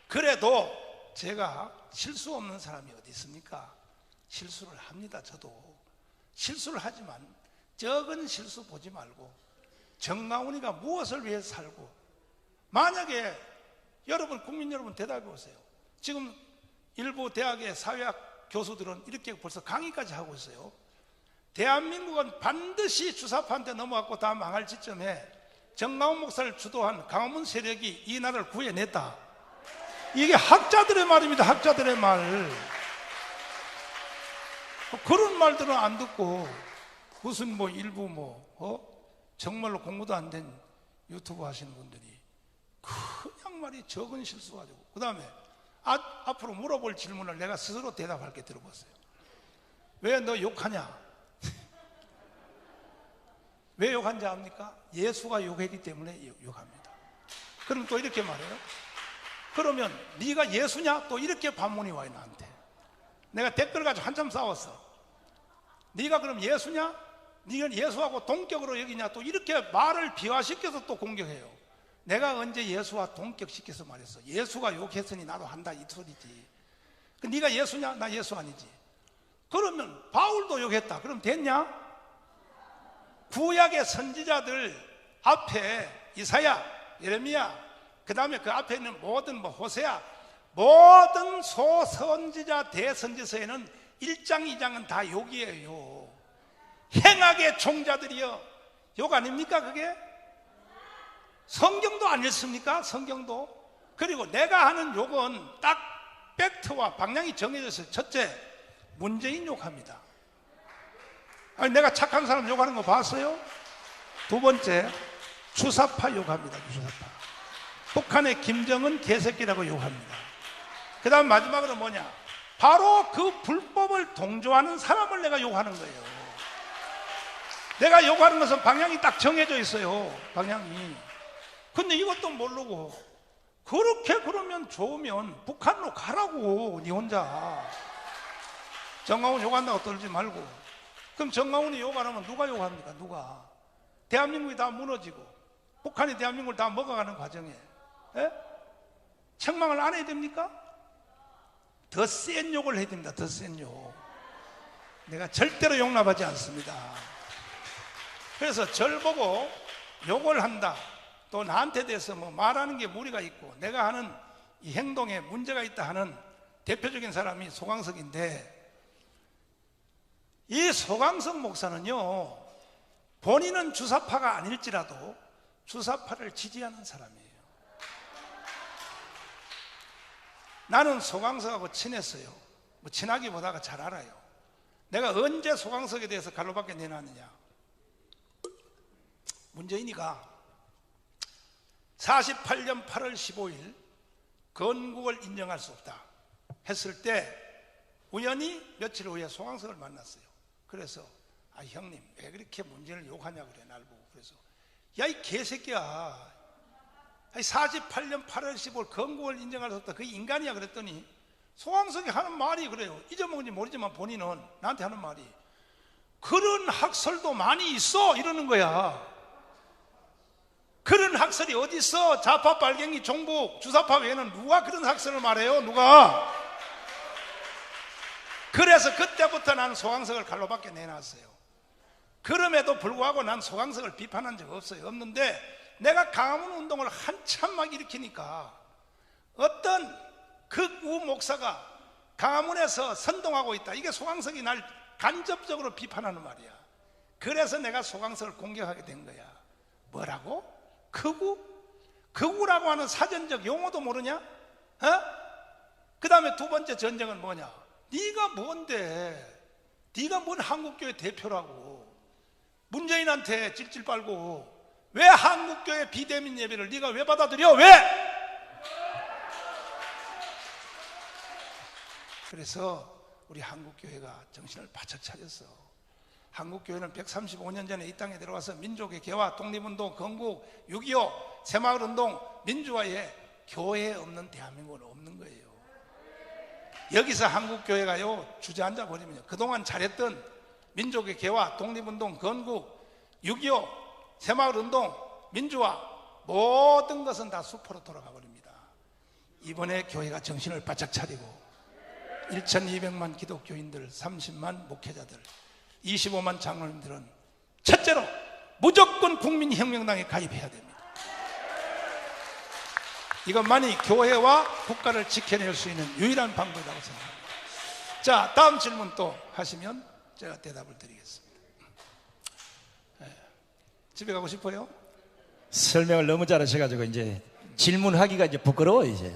그래도 제가 실수 없는 사람이 어디 있습니까? 실수를 합니다. 저도 실수를 하지만 적은 실수 보지 말고 정강훈이가 무엇을 위해서 살고, 만약에 여러분 국민 여러분 대답해 보세요. 지금 일부 대학의 사회학 교수들은 이렇게 벌써 강의까지 하고 있어요. 대한민국은 반드시 주사파한테 넘어갔고 다 망할 시점에 정강훈 목사를 주도한 강화문 세력이 이 나라를 구해냈다. 이게 학자들의 말입니다. 학자들의 말. 그런 말들은 안 듣고 무슨 뭐 일부 정말로 공부도 안 된 유튜브 하시는 분들이 그냥 말이 적은 실수 가지고, 그 다음에 앞으로 물어볼 질문을 내가 스스로 대답할게. 들어보세요. 왜 너 욕하냐? 왜 욕한지 압니까? 예수가 욕했기 때문에 욕합니다. 그럼 또 이렇게 말해요. 그러면 네가 예수냐? 또 이렇게 반문이 와요. 나한테. 내가 댓글 가지고 한참 싸웠어. 네가 그럼 예수냐? 네가 예수하고 동격으로 여기냐? 또 이렇게 말을 비화시켜서 또 공격해요. 내가 언제 예수와 동격시켜서 말했어? 예수가 욕했으니 나도 한다 이 소리지. 네가 예수냐? 나 예수 아니지. 그러면 바울도 욕했다. 그럼 됐냐? 구약의 선지자들 앞에 이사야, 예레미야, 그 다음에 그 앞에 있는 모든 호세아, 모든 소선지자 대선지서에는 1장 2장은 다 욕이에요. 행악의 종자들이여 욕 아닙니까 그게? 성경도 안 읽습니까? 성경도. 그리고 내가 하는 욕은 딱 팩트와 방향이 정해져 있어요. 첫째, 문재인 욕합니다. 아니 내가 착한 사람 욕하는 거 봤어요? 두 번째, 주사파 욕합니다. 주사파. 북한의 김정은 개새끼라고 욕합니다. 그 다음 마지막으로 뭐냐, 바로 그 불법을 동조하는 사람을 내가 욕하는 거예요. 내가 욕하는 것은 방향이 딱 정해져 있어요. 방향이. 근데 이것도 모르고 그렇게 그러면 좋으면 북한으로 가라고. 니 혼자 정강훈 욕한다고 떨지 말고. 그럼 정강훈이 욕 안 하면 누가 욕합니까? 누가? 대한민국이 다 무너지고 북한이 대한민국을 다 먹어가는 과정에 책망을 안 해야 됩니까? 더 센 욕을 해야 됩니다. 더 센 욕. 내가 절대로 용납하지 않습니다. 그래서 절 보고 욕을 한다, 또 나한테 대해서 뭐 말하는 게 무리가 있고 내가 하는 이 행동에 문제가 있다 하는 대표적인 사람이 소강석인데, 이 소강석 목사는요, 본인은 주사파가 아닐지라도 주사파를 지지하는 사람이에요. 나는 소강석하고 친했어요. 뭐 친하기보다가 잘 알아요. 내가 언제 소강석에 대해서 갈로밖에 내놨느냐. 문재인이가 48년 8월 15일 건국을 인정할 수 없다 했을 때 우연히 며칠 후에 소강석을 만났어요. 그래서 아 형님 왜 그렇게 문재인을 욕하냐고 그래. 날 보고. 그래서 야 이 개새끼야, 48년 8월 15일 건국을 인정할 수 없다, 그 인간이야 그랬더니 소강석이 하는 말이 그래요. 잊어먹은지 모르지만 본인은 나한테 하는 말이 그런 학설도 많이 있어 이러는 거야. 그런 학설이 어디 있어? 좌파, 빨갱이, 종북, 주사파 외에는 누가 그런 학설을 말해요? 누가? 그래서 그때부터 나는 소강석을 갈로밖에 내놨어요. 그럼에도 불구하고 난 소강석을 비판한 적 없어요. 없는데 내가 강화문 운동을 한참 막 일으키니까 어떤 극우 목사가 강화문에서 선동하고 있다, 이게 소강석이 날 간접적으로 비판하는 말이야. 그래서 내가 소강석을 공격하게 된 거야. 뭐라고? 극우? 극우라고 하는 사전적 용어도 모르냐? 그 다음에 두 번째 전쟁은 뭐냐? 네가 뭔데? 네가 뭔 한국교회 대표라고 문재인한테 찔찔 빨고 왜 한국교회 비대면 예배를 네가 왜 받아들여? 왜? 그래서 우리 한국교회가 정신을 바짝 차렸어. 한국교회는 135년 전에 이 땅에 들어와서 민족의 개화, 독립운동, 건국, 6.25, 새마을운동, 민주화에 교회 없는 대한민국은 없는 거예요. 여기서 한국교회가요 주저앉아 버리면 그동안 잘했던 민족의 개화, 독립운동, 건국, 6.25, 새마을운동, 민주화 모든 것은 다 수포로 돌아가 버립니다. 이번에 교회가 정신을 바짝 차리고 1200만 기독교인들, 30만 목회자들, 25만 장로님들은 첫째로 무조건 국민혁명당에 가입해야 됩니다. 이것만이 교회와 국가를 지켜낼 수 있는 유일한 방법이라고 생각합니다. 자, 다음 질문 또 하시면 제가 대답을 드리겠습니다. 집에 가고 싶어요? 설명을 너무 잘하셔가지고 이제 질문하기가 이제 부끄러워 이제.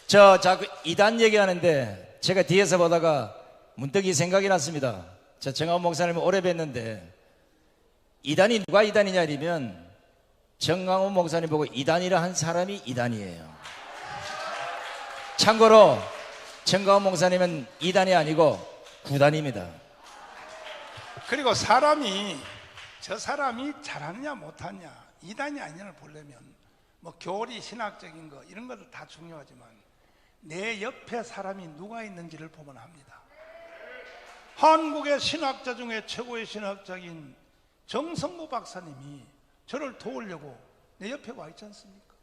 저 자꾸 이단 얘기하는데 제가 뒤에서 보다가 문득 이 생각이 났습니다. 저 정강훈 목사님을 오래 뵀는데 이단이 누가 이단이냐 이러면 정강훈 목사님 보고 이단이라 한 사람이 이단이에요. 참고로 정강훈 목사님은 이단이 아니고 구단입니다. 그리고 저 사람이 잘하느냐 못하느냐 이단이 아니냐를 보려면 뭐 교리 신학적인 거 이런 것도 다 중요하지만 내 옆에 사람이 누가 있는지를 보면 합니다. 한국의 신학자 중에 최고의 신학자인 정성무 박사님이 저를 도우려고 내 옆에 와 있지 않습니까?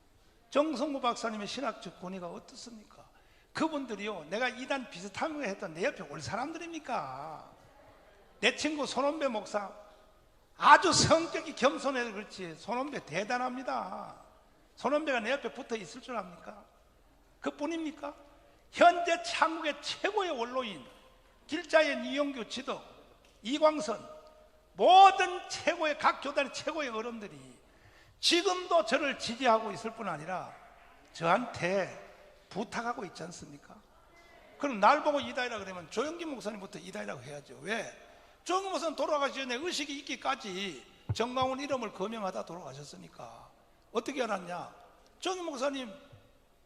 정성무 박사님의 신학적 권위가 어떻습니까? 그분들이요 내가 이단 비슷한 거 했던 내 옆에 올 사람들입니까? 내 친구 손원배 목사 아주 성격이 겸손해서 그렇지 손원배 대단합니다. 손원배가 내 옆에 붙어 있을 줄 압니까? 그뿐입니까? 현재 한국의 최고의 원로인 길자연, 이용규, 지덕, 이광선 모든 최고의 각 교단의 최고의 어른들이 지금도 저를 지지하고 있을 뿐 아니라 저한테 부탁하고 있지 않습니까? 그럼 날 보고 이다이라 그러면 조영기 목사님부터 이다이라고 해야죠. 왜? 조영기 목사님 돌아가기 전에 의식이 있기까지 정강훈 이름을 거명하다 돌아가셨으니까 어떻게 알았냐? 조영기 목사님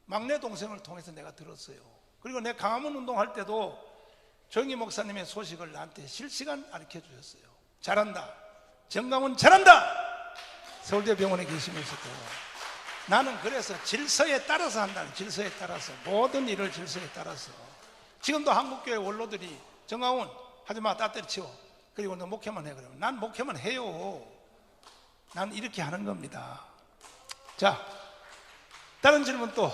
막내 동생을 통해서 내가 들었어요. 그리고 내 강화문 운동할 때도 조영기 목사님의 소식을 나한테 실시간 알려 주셨어요. 잘한다. 정강훈 잘한다. 서울대병원에 계시면서도 나는 그래서 질서에 따라서 한다는, 질서에 따라서 모든 일을 질서에 따라서. 지금도 한국교회 원로들이 정강훈 하지마, 다 때려치워, 그리고 너 목회만 해. 그러면 난 목회만 해요. 난 이렇게 하는 겁니다. 자, 다른 질문 또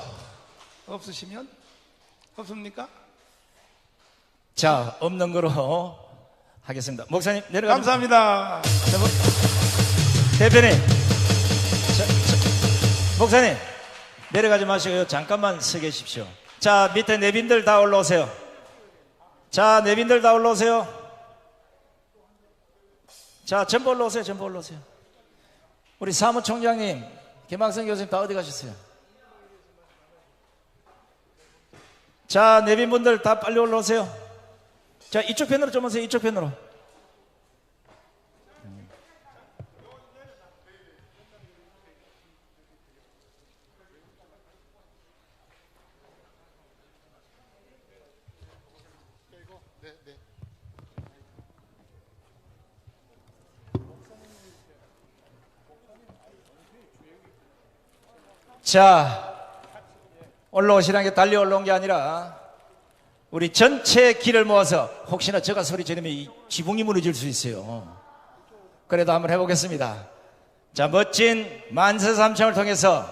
없으시면? 없습니까? 자, 없는 거로 하겠습니다. 목사님 내려가. 감사합니다. 대표님, 목사님 내려가지 마시고요. 잠깐만 서 계십시오. 자, 밑에 내빈들 다 올라오세요. 자, 내빈들 다 올라오세요. 자, 전부 올라오세요. 전부 올라오세요. 우리 사무총장님, 김학성 교수님 다 어디 가셨어요? 자, 내빈분들 다 빨리 올라오세요. 자, 이쪽 편으로 좀 오세요. 이쪽 편으로. 자, 올라오시라는 게 달리 올라온 게 아니라 우리 전체 길을 모아서, 혹시나 제가 소리 지르면 이 지붕이 무너질 수 있어요. 그래도 한번 해보겠습니다. 자, 멋진 만세삼창을 통해서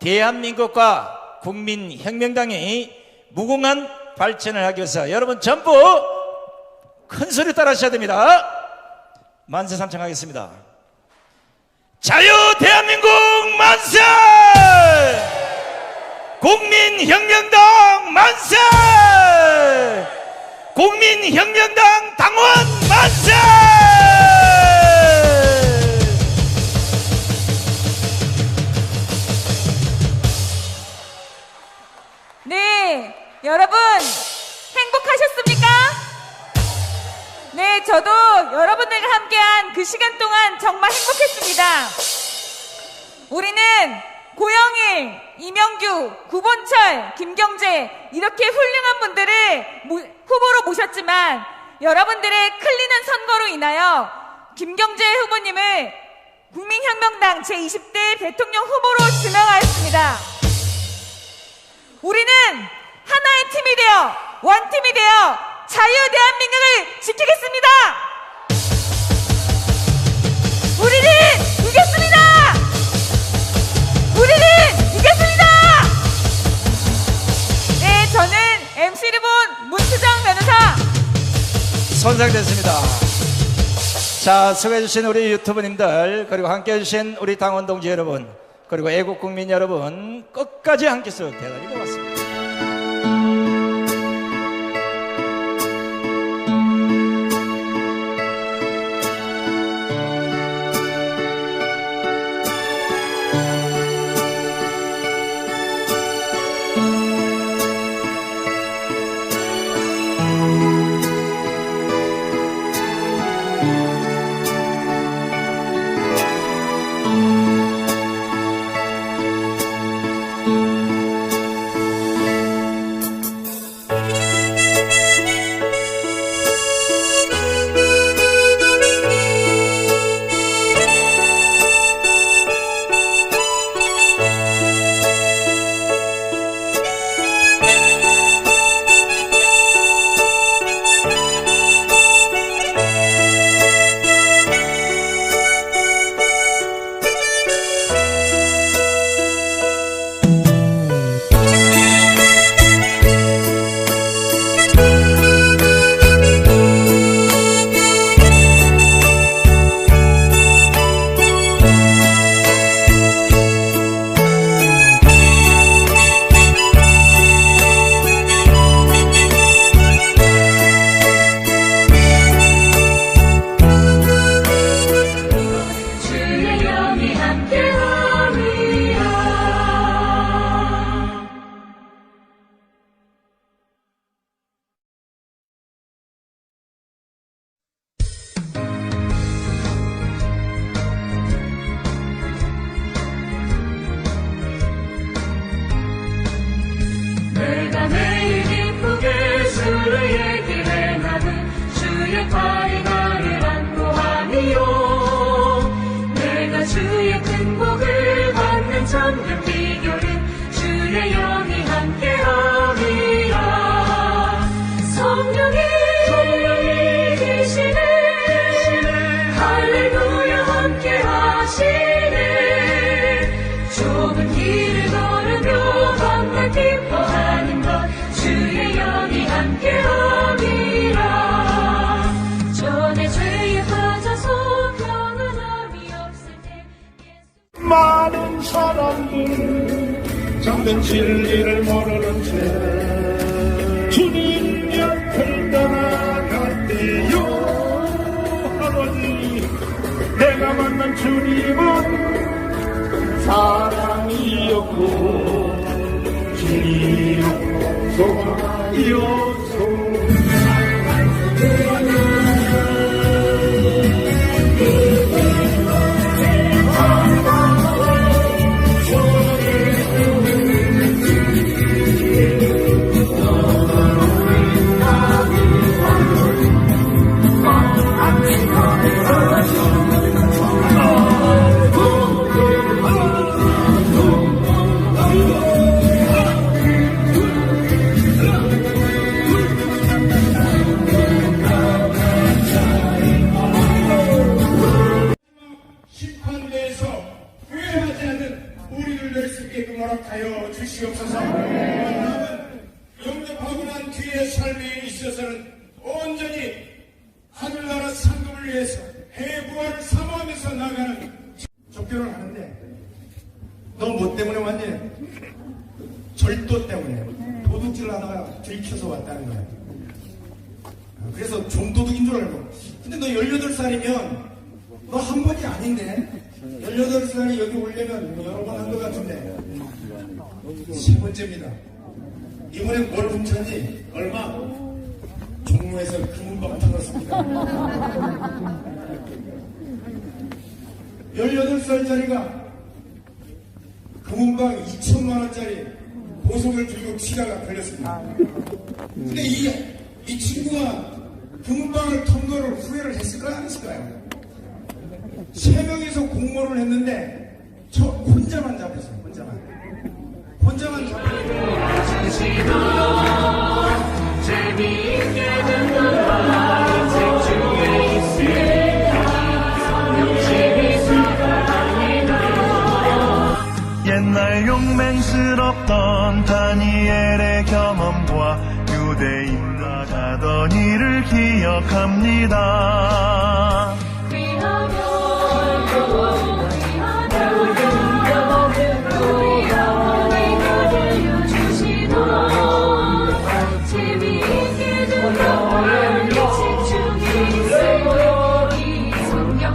대한민국과 국민혁명당이 무궁한 발전을 하기 위해서 여러분 전부 큰 소리 따라 하셔야 됩니다. 만세삼창 하겠습니다. 자유 대한민국 만세! 국민혁명당 만세! 국민혁명당 당원 만세! 네, 여러분 행복하셨습니까? 네, 저도 여러분들과 함께한 그 시간 동안 정말 행복했습니다. 우리는 고영일, 이명규, 구본철, 김경재 이렇게 훌륭한 분들을 후보로 모셨지만 여러분들의 클린한 선거로 인하여 김경재 후보님을 국민혁명당 제20대 대통령 후보로 지명하였습니다. 우리는 하나의 팀이 되어, 원팀이 되어 자유 대한민국을 지키겠습니다. 우리는 이겼습니다. 우리는 이겼습니다. 네, 저는 MC를 본 문수정 변호사. 손상됐습니다. 자, 수고해주신 우리 유튜브님들, 그리고 함께해주신 우리 당원 동지 여러분, 그리고 애국국민 여러분, 끝까지 함께해서 대단히 고맙습니다. 내가 주의 큰 복을 받는 참된 비결은 주의 영이 함께함이라. 성령이 계시네 할렐루야 함께하시네. 좁은 길을 걸으며 밤낮 기뻐하는 것 주의 영이 함께함이라. 전에 죄에 빠져서 평안함이 없을 때 많은 사람들 참된 진리를 모르는 채 주님 옆을 떠나갈 때요. 아버지, 내가 만난 주님은 사랑이었고 진리요 소망이었소. 심판대에서 후회하지 않는 우리를 낼 수 있게끔 허락하여 주시옵소서. 영접하고 난 뒤의 삶에 있어서는 온전히 하늘나라 상급을 위해서 해부활을 사모하면서 나가는 접견을 하는데, 너 뭐 때문에 왔니? 절도 때문에 도둑질 하다가 들켜서 왔다는 거야. 그래서 종도둑인 줄 알고. 근데 너 18살이면 너 한 번이 아닌데 18살이 여기 오려면 여러 번 한 것 같은데 세 번째입니다. 이번에 뭘 훔쳤니? 얼마? 종로에서 금은방 털었습니다. 18살짜리가 금은방 2천만 원짜리 보석을 들고 치다가 걸렸습니다. 근데 이 친구가 금은방을 턴 거를 후회를 했을까요? 안 했을까요? 3명이서 공모를 했는데 저 혼자만 잡혔어요. 혼자만 잡혔어요. 재미있게 듣는 책 중에 있으리라. 성령님이 살아갑니다. 옛날 용맹스럽던 다니엘의 경험과 유대인 나가던 일을 기억합니다.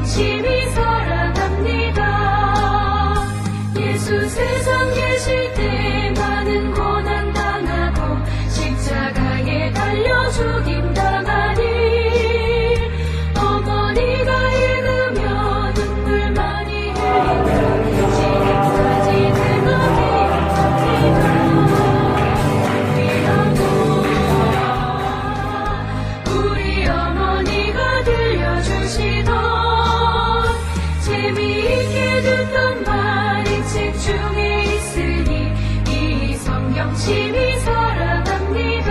심히 사랑합니다. 예수 세상 계실 때 많은 고난 당하고 십자가에 달려 죽임 당하니 어머니가 읽으며 눈물 많이 흘리며 지금까지 대낮에 우리 어머니가 들려주시던 재미있게 듣던 말이 책 중에 있으니 이 성경 심히 사랑합니다.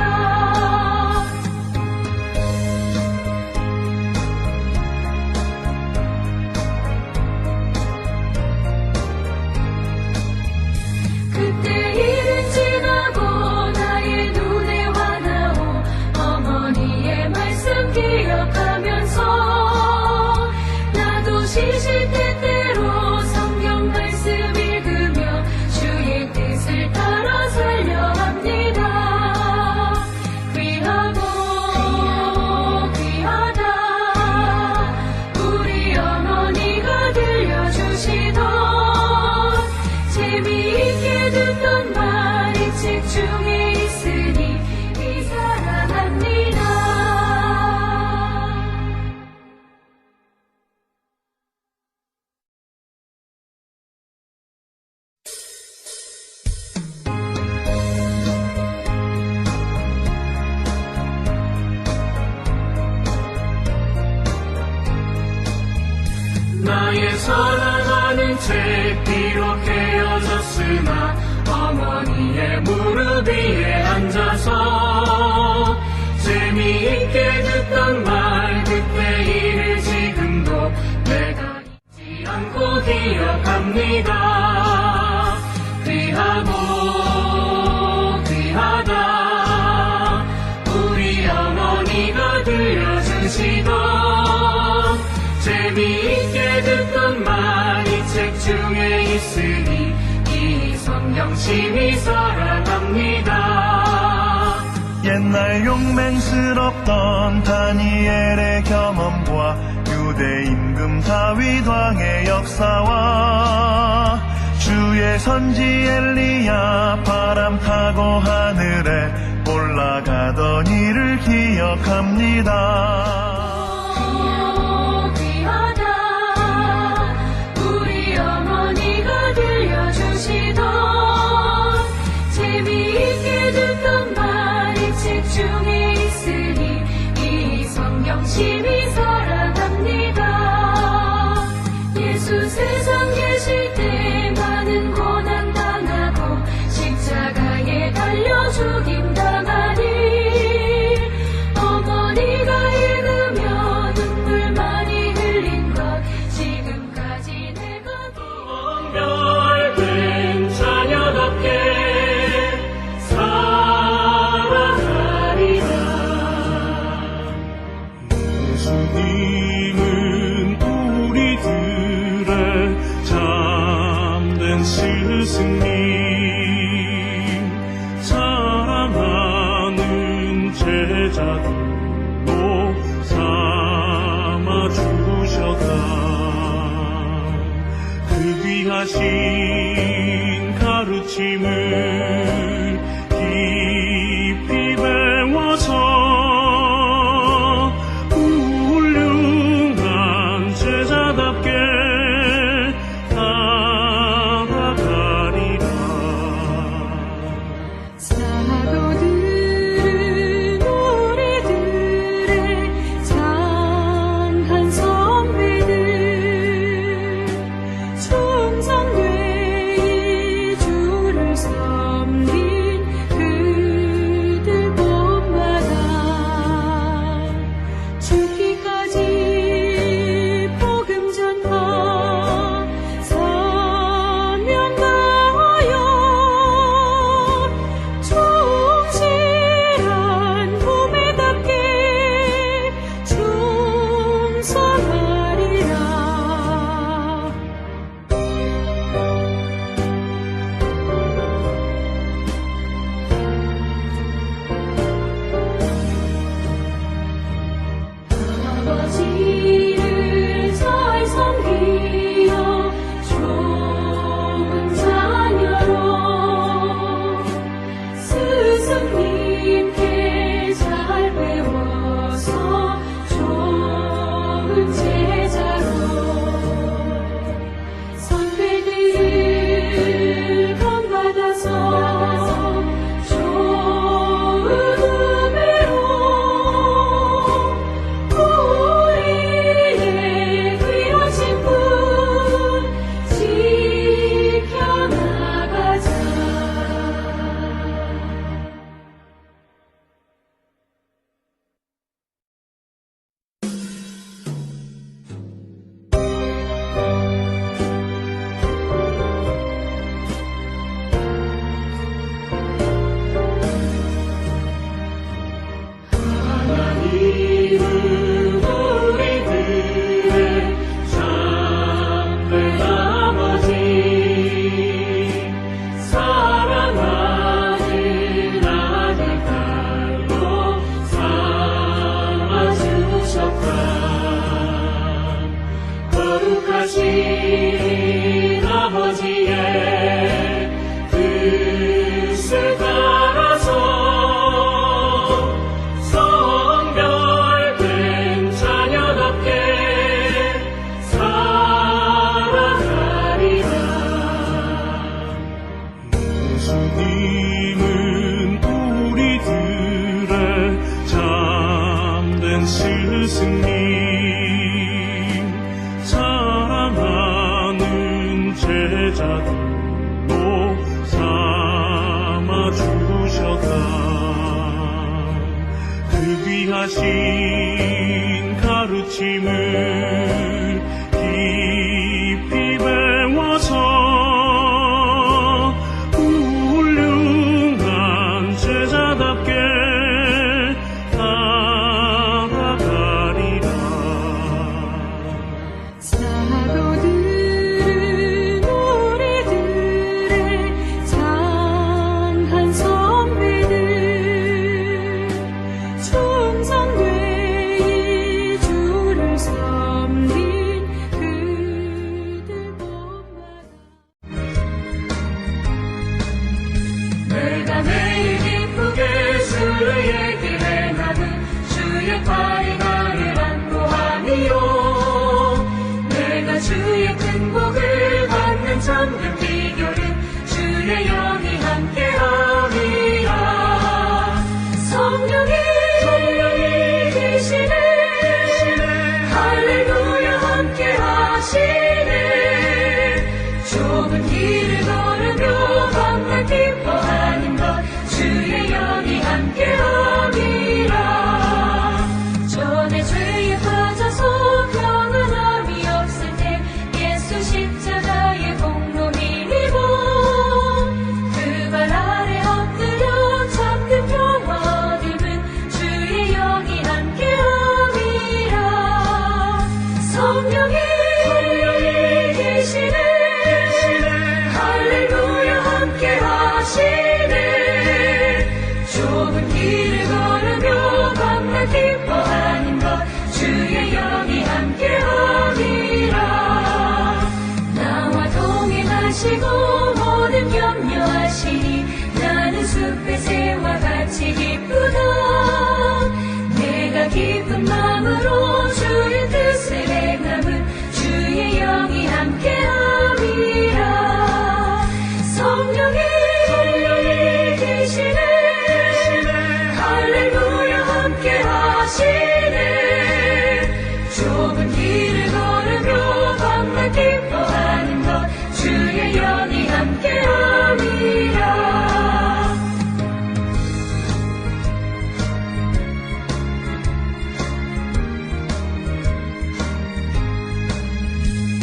그때 일은 지나고 나의 눈에 화나오 어머니의 말씀 기억하면서 나도 쉬실 때때로 성경 말씀 읽으며 주의 뜻을 따라 살려 합니다. 채 비록 헤어졌으나 어머니의 무릎 위에 앉아서 재미있게 듣던 말 그때 일을 지금도 내가 잊지 않고 기억합니다. 귀하고 귀하다 우리 어머니가 들려주시던 재미있게 듣던 말 이 책 중에 있으니 이 성경 심히 사랑합니다. 옛날 용맹스럽던 다니엘의 경험과 유대 임금 다윗 왕의 역사와 주의 선지 엘리야 바람 타고 하늘에 올라가던 일을 기억합니다. 재미있게 듣던 말 이 책 중에 있으니 이 성경 심히 사랑합니다. 예수 세상 계실 때 많은 고난 당하고 십자가에 달려 죽임 당하니 어머니가 읽으며 눈물 많이 흘린 것 지금까지 내가 별된 자녀답게 예수님은 우리들의 참된 스승님 사랑하는 제자들로 삼아주셨다. 그 귀하신 가르침을 깊이 배워서 훌륭한 제자답게 따라가리라. 사도들은 우리들의 장한 선배들 충성되이 주를 섬긴 그 제자들로 삼아 주셨다. 그 귀하신 가르침을 깊이 배워서 훌륭한 제자답게 살아가리라. 사도들은 우리들의 장한 선배들, 충성되이 주를 섬긴 그들 뿐만. 내가 매일 기쁘게 주를 얘기해 나는 주의 팔이 나를 안고 하니요. 내가 주의 큰 복을 받는 참된 비결은 주의 영이 함께함이라. 성령이 계시네, 할렐루야 함께하시네. 좁은 길을 걸으며 밤낮 기뻐하는 것 주의 영이 함께함이라. 전에 죄에 빠져서 평안함이 없을 때 예수 십자가의 공로 힘입어 그 발 아래 엎드려 참된 평화 얻음은 주의 영이 함께함이라. 성령이 계시네, 할렐루야 함께하시네. 좁은 길을 걸으며 밤낮 기뻐하는 것 주의 영이 함께함이라. 나와 동행하시고 모든 염려하시니 나는 숲의 새와 같이 기쁘다. 내가 기쁜 마음으로 주의 뜻을 행함은 주의 영이 함께함이라. 성령이 계시네, 할렐루야 함께하시네. 좁은 길을 걸으며 밤낮 기뻐하는 것 주의 영이 함께함이라.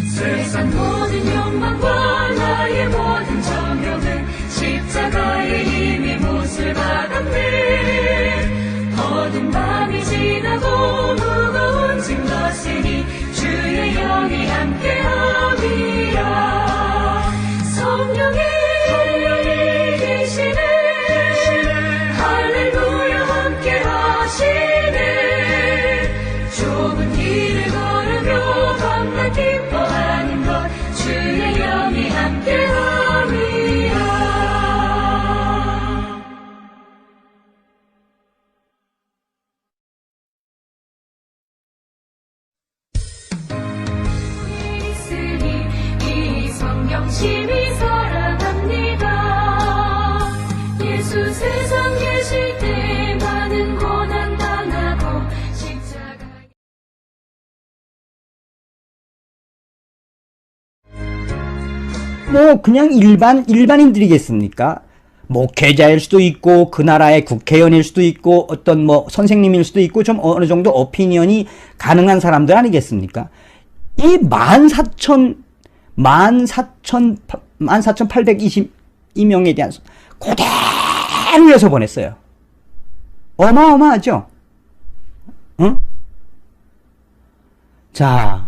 세상 모든 욕망과 나의 모든 정욕은 십자가의 힘이 못을 받았네. 어두운 밤이 지나고 무거운 짐 졌으니 주의 영이 함께함이라. 성령이 계시네, 할렐루야 함께하시네. 좁은 길을 걸으며 밤낮 기뻐하는 것 주의 영이 함께함이라. 있으니 이 성경 심히 사랑합니다. 예수 세상 계실 때 많은 고난 당하고 십자가에 뭐 그냥 일반인들이겠습니까? 목회자일 수도 있고 그 나라의 국회의원일 수도 있고 어떤 뭐 선생님일 수도 있고 좀 어느 정도 어피니언이 가능한 사람들 아니겠습니까? 이 14,822명에 대한 그대로 해서 보냈어요. 어마어마하죠? 응? 자,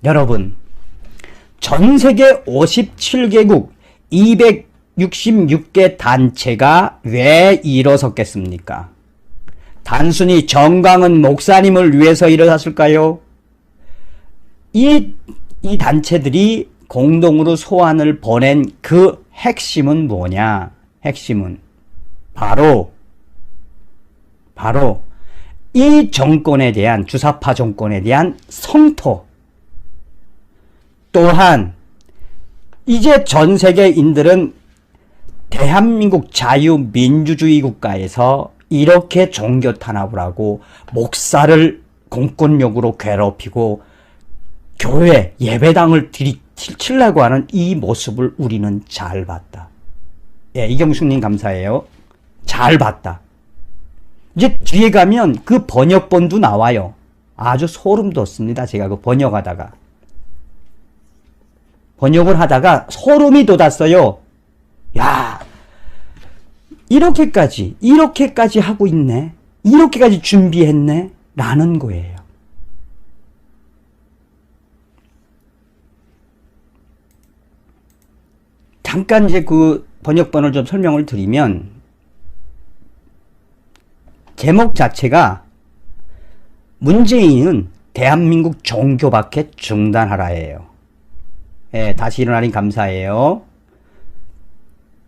여러분, 전 세계 57개국 266개 단체가 왜 일어섰겠습니까? 단순히 정광훈 목사님을 위해서 일어났을까요? 이 단체들이 공동으로 소환을 보낸 그 핵심은 뭐냐? 핵심은 바로 이 정권에 대한, 주사파 정권에 대한 성토. 또한 이제 전 세계인들은 대한민국 자유민주주의 국가에서 이렇게 종교 탄압을 하고 목사를 공권력으로 괴롭히고 교회 예배당을 치려고 하는 이 모습을 우리는 잘 봤다. 예, 이경숙님 감사해요. 잘 봤다. 이제 뒤에 가면 그 번역본도 나와요. 아주 소름 돋습니다. 제가 그 번역을 하다가 소름이 돋았어요. 야, 이렇게까지 하고 있네. 이렇게까지 준비했네. 라는 거예요. 잠깐 이제 그 번역본을 좀 설명을 드리면, 제목 자체가 문재인은 대한민국 종교박해 중단하라예요. 예, 다시 일어나니 감사해요.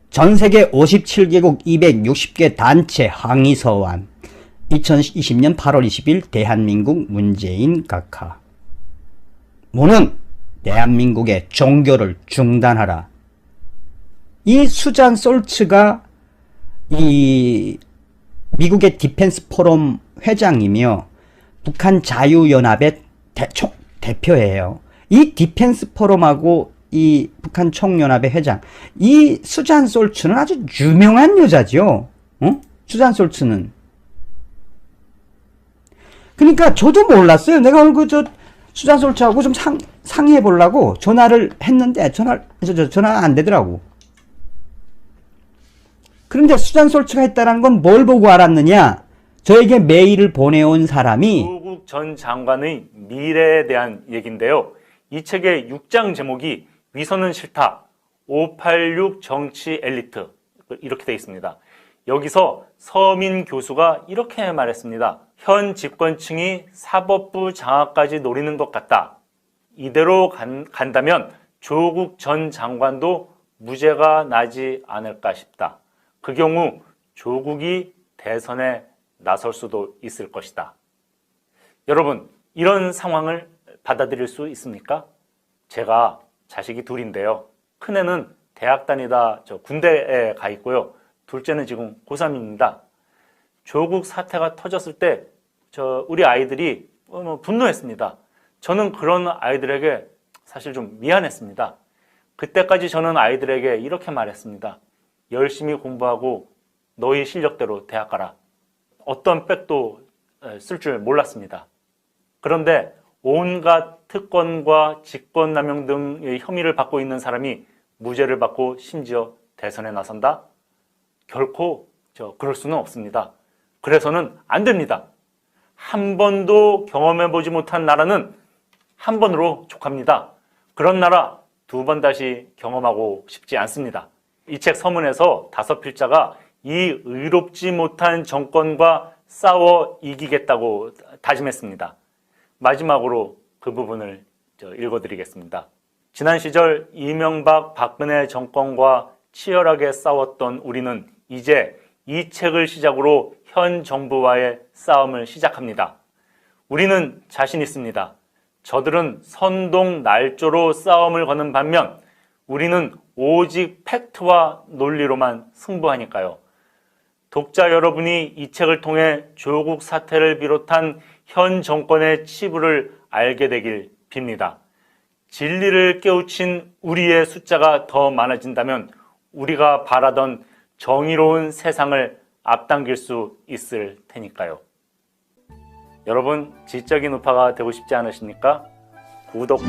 전 세계 57개국 260개 단체 항의 서한 2020년 8월 20일 대한민국 문재인 각하. 모는 대한민국의 종교를 중단하라. 이 수잔 솔츠가 이 미국의 디펜스 포럼 회장이며 북한 자유연합의 대표예요. 이 디펜스 포럼하고 이 북한 총연합의 회장, 이 수잔 솔츠는 아주 유명한 여자죠. 수잔 솔츠는. 그러니까 저도 몰랐어요. 내가 오늘 수잔 솔츠하고 좀 상의해 보려고 전화를 했는데 전화 안 되더라고. 그런데 수잔 솔츠가 했다는 건 뭘 보고 알았느냐? 저에게 메일을 보내온 사람이 조국 전 장관의 미래에 대한 얘기인데요. 이 책의 6장 제목이 위선은 싫다, 586 정치 엘리트, 이렇게 되어 있습니다. 여기서 서민 교수가 이렇게 말했습니다. 현 집권층이 사법부 장악까지 노리는 것 같다. 이대로 간다면 조국 전 장관도 무죄가 나지 않을까 싶다. 그 경우 조국이 대선에 나설 수도 있을 것이다. 여러분, 이런 상황을 받아들일 수 있습니까? 제가 자식이 둘인데요. 큰애는 대학 다니다 군대에 가 있고요. 둘째는 지금 고3입니다. 조국 사태가 터졌을 때 우리 아이들이 분노했습니다. 저는 그런 아이들에게 사실 좀 미안했습니다. 그때까지 저는 아이들에게 이렇게 말했습니다. 열심히 공부하고 너희 실력대로 대학 가라. 어떤 백도 쓸 줄 몰랐습니다. 그런데 온갖 특권과 직권남용 등의 혐의를 받고 있는 사람이 무죄를 받고 심지어 대선에 나선다? 결코 그럴 수는 없습니다. 그래서는 안 됩니다. 한 번도 경험해보지 못한 나라는 한 번으로 족합니다. 그런 나라 두 번 다시 경험하고 싶지 않습니다. 이 책 서문에서 5필자가 이 의롭지 못한 정권과 싸워 이기겠다고 다짐했습니다. 마지막으로 그 부분을 읽어드리겠습니다. 지난 시절 이명박 박근혜 정권과 치열하게 싸웠던 우리는 이제 이 책을 시작으로 현 정부와의 싸움을 시작합니다. 우리는 자신 있습니다. 저들은 선동 날조로 싸움을 거는 반면 우리는 오직 팩트와 논리로만 승부하니까요. 독자 여러분이 이 책을 통해 조국 사태를 비롯한 현 정권의 치부를 알게 되길 빕니다. 진리를 깨우친 우리의 숫자가 더 많아진다면 우리가 바라던 정의로운 세상을 앞당길 수 있을 테니까요. 여러분, 지적인 우파가 되고 싶지 않으십니까? 구독.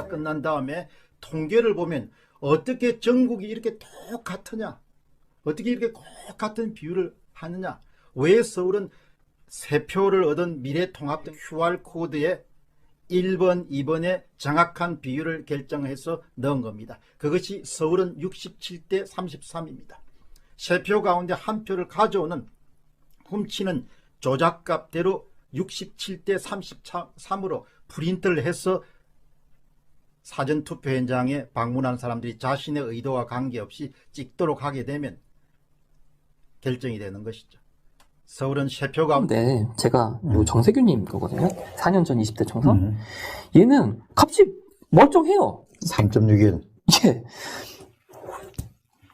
끝난 다음에 통계를 보면 어떻게 전국이 이렇게 똑같으냐, 어떻게 이렇게 똑같은 비율을 하느냐, 왜 서울은 3표를 얻은 미래통합당 QR코드에 1번, 2번의 정확한 비율을 결정해서 넣은 겁니다. 그것이 서울은 67대 33입니다. 3표 가운데 1표를 가져오는 훔치는 조작값대로 67대 33으로 프린트를 해서 사전투표 현장에 방문한 사람들이 자신의 의도와 관계없이 찍도록 하게 되면 결정이 되는 것이죠. 서울은 3표 가운데 네, 제가 요 정세균님 거거든요. 4년 전 20대 총선. 얘는 값이 멀쩡해요. 3.61. 예.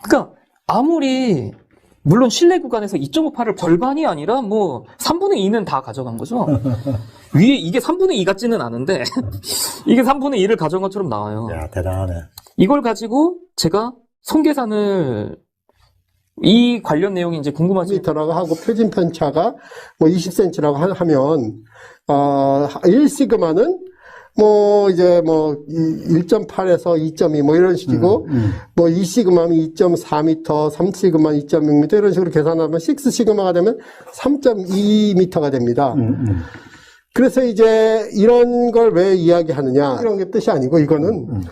그러니까 아무리 물론 신뢰 구간에서 2.58을 절반이 아니라 뭐 3분의 2는 다 가져간 거죠. 위에 이게 3분의 2 같지는 않은데 이게 3분의 2를 가져간 것처럼 나와요. 야, 대단하네. 이걸 가지고 제가 손계산을 이 관련 내용이 이제 궁금하지. 미터라고 하고 표준 편차가 뭐 20cm라고 하면 1시그마는 뭐 이제 뭐 1.8에서 2.2 뭐 이런 식이고 뭐 2시그마면 2.4m, 3시그마 2.6m 이런 식으로 계산하면 6시그마가 되면 3.2m가 됩니다. 그래서 이제 이런 걸 왜 이야기하느냐 이런 게 뜻이 아니고 이거는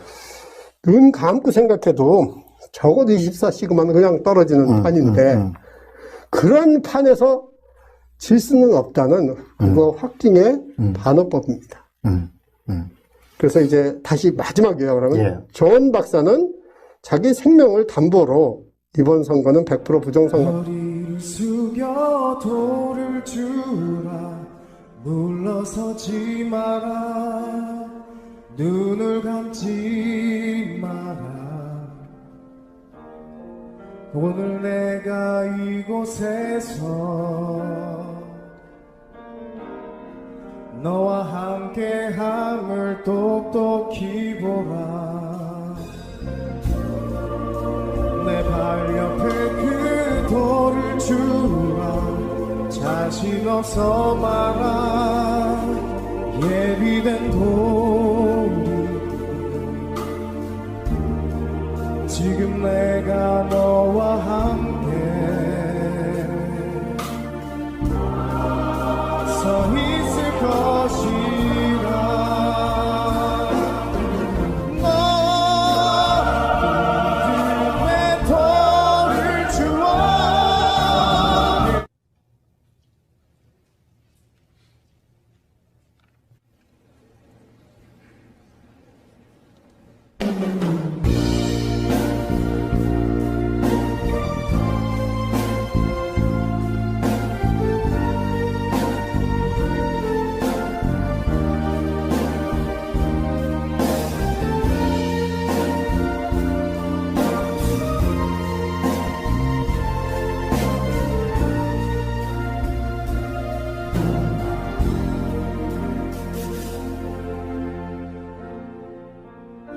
눈 감고 생각해도 적어도 24시그마는 그냥 떨어지는 판인데 그런 판에서 질 수는 없다는 그거 확증의 반어법입니다. 그래서 이제 다시 마지막 요약을 하면 전 박사는 자기 생명을 담보로 이번 선거는 100% 부정선거. 머리를 숙여 돌을 주라 물러서지 마라 눈을 감지 마라 오늘 내가 이곳에서 너와 함께함을 똑똑히 보라 내 발 옆에 그 돌을 주라 자신 없어 마라 예비된 돌이 지금 내가 너와 함께 서 있을 것이라 너 믿음의 돌을 주어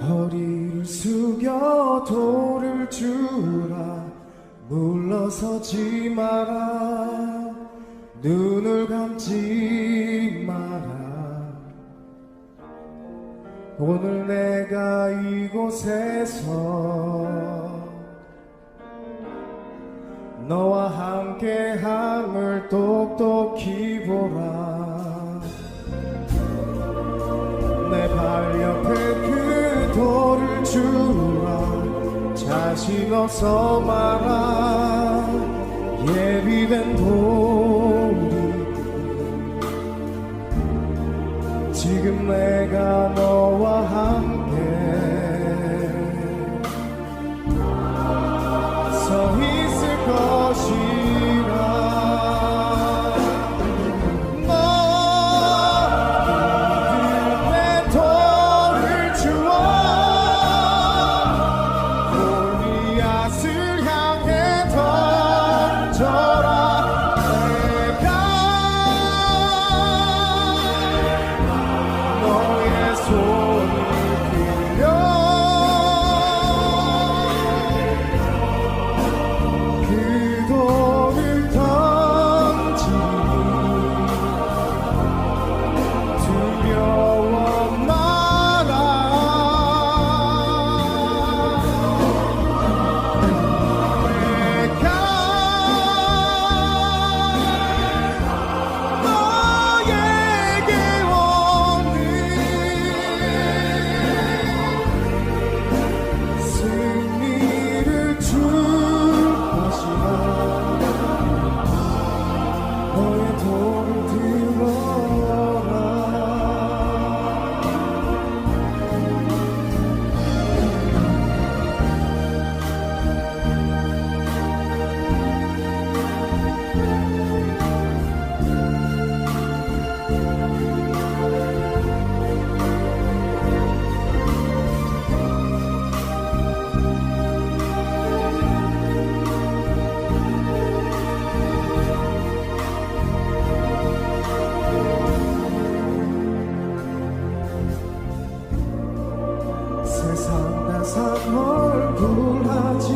허리를 숙여 돌을 주라 물러서지 마라 눈을 감지 마라 오늘 내가 이곳에서 너와 함께함을 똑똑히 보라 내 발 옆에 그 돌을 주라 자신 없어 마라 예비된 돌이 지금 내가 너와 함께 서 있을 것이라 너의 손을 항상 얼굴하지만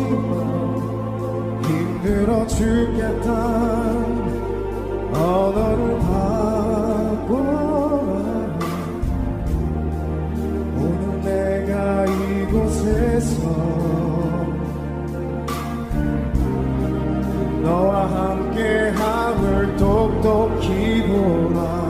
힘들어 죽겠단 언어를 바꿔라. 오늘 내가 이곳에서 너와 함께 함을 똑똑히 보라.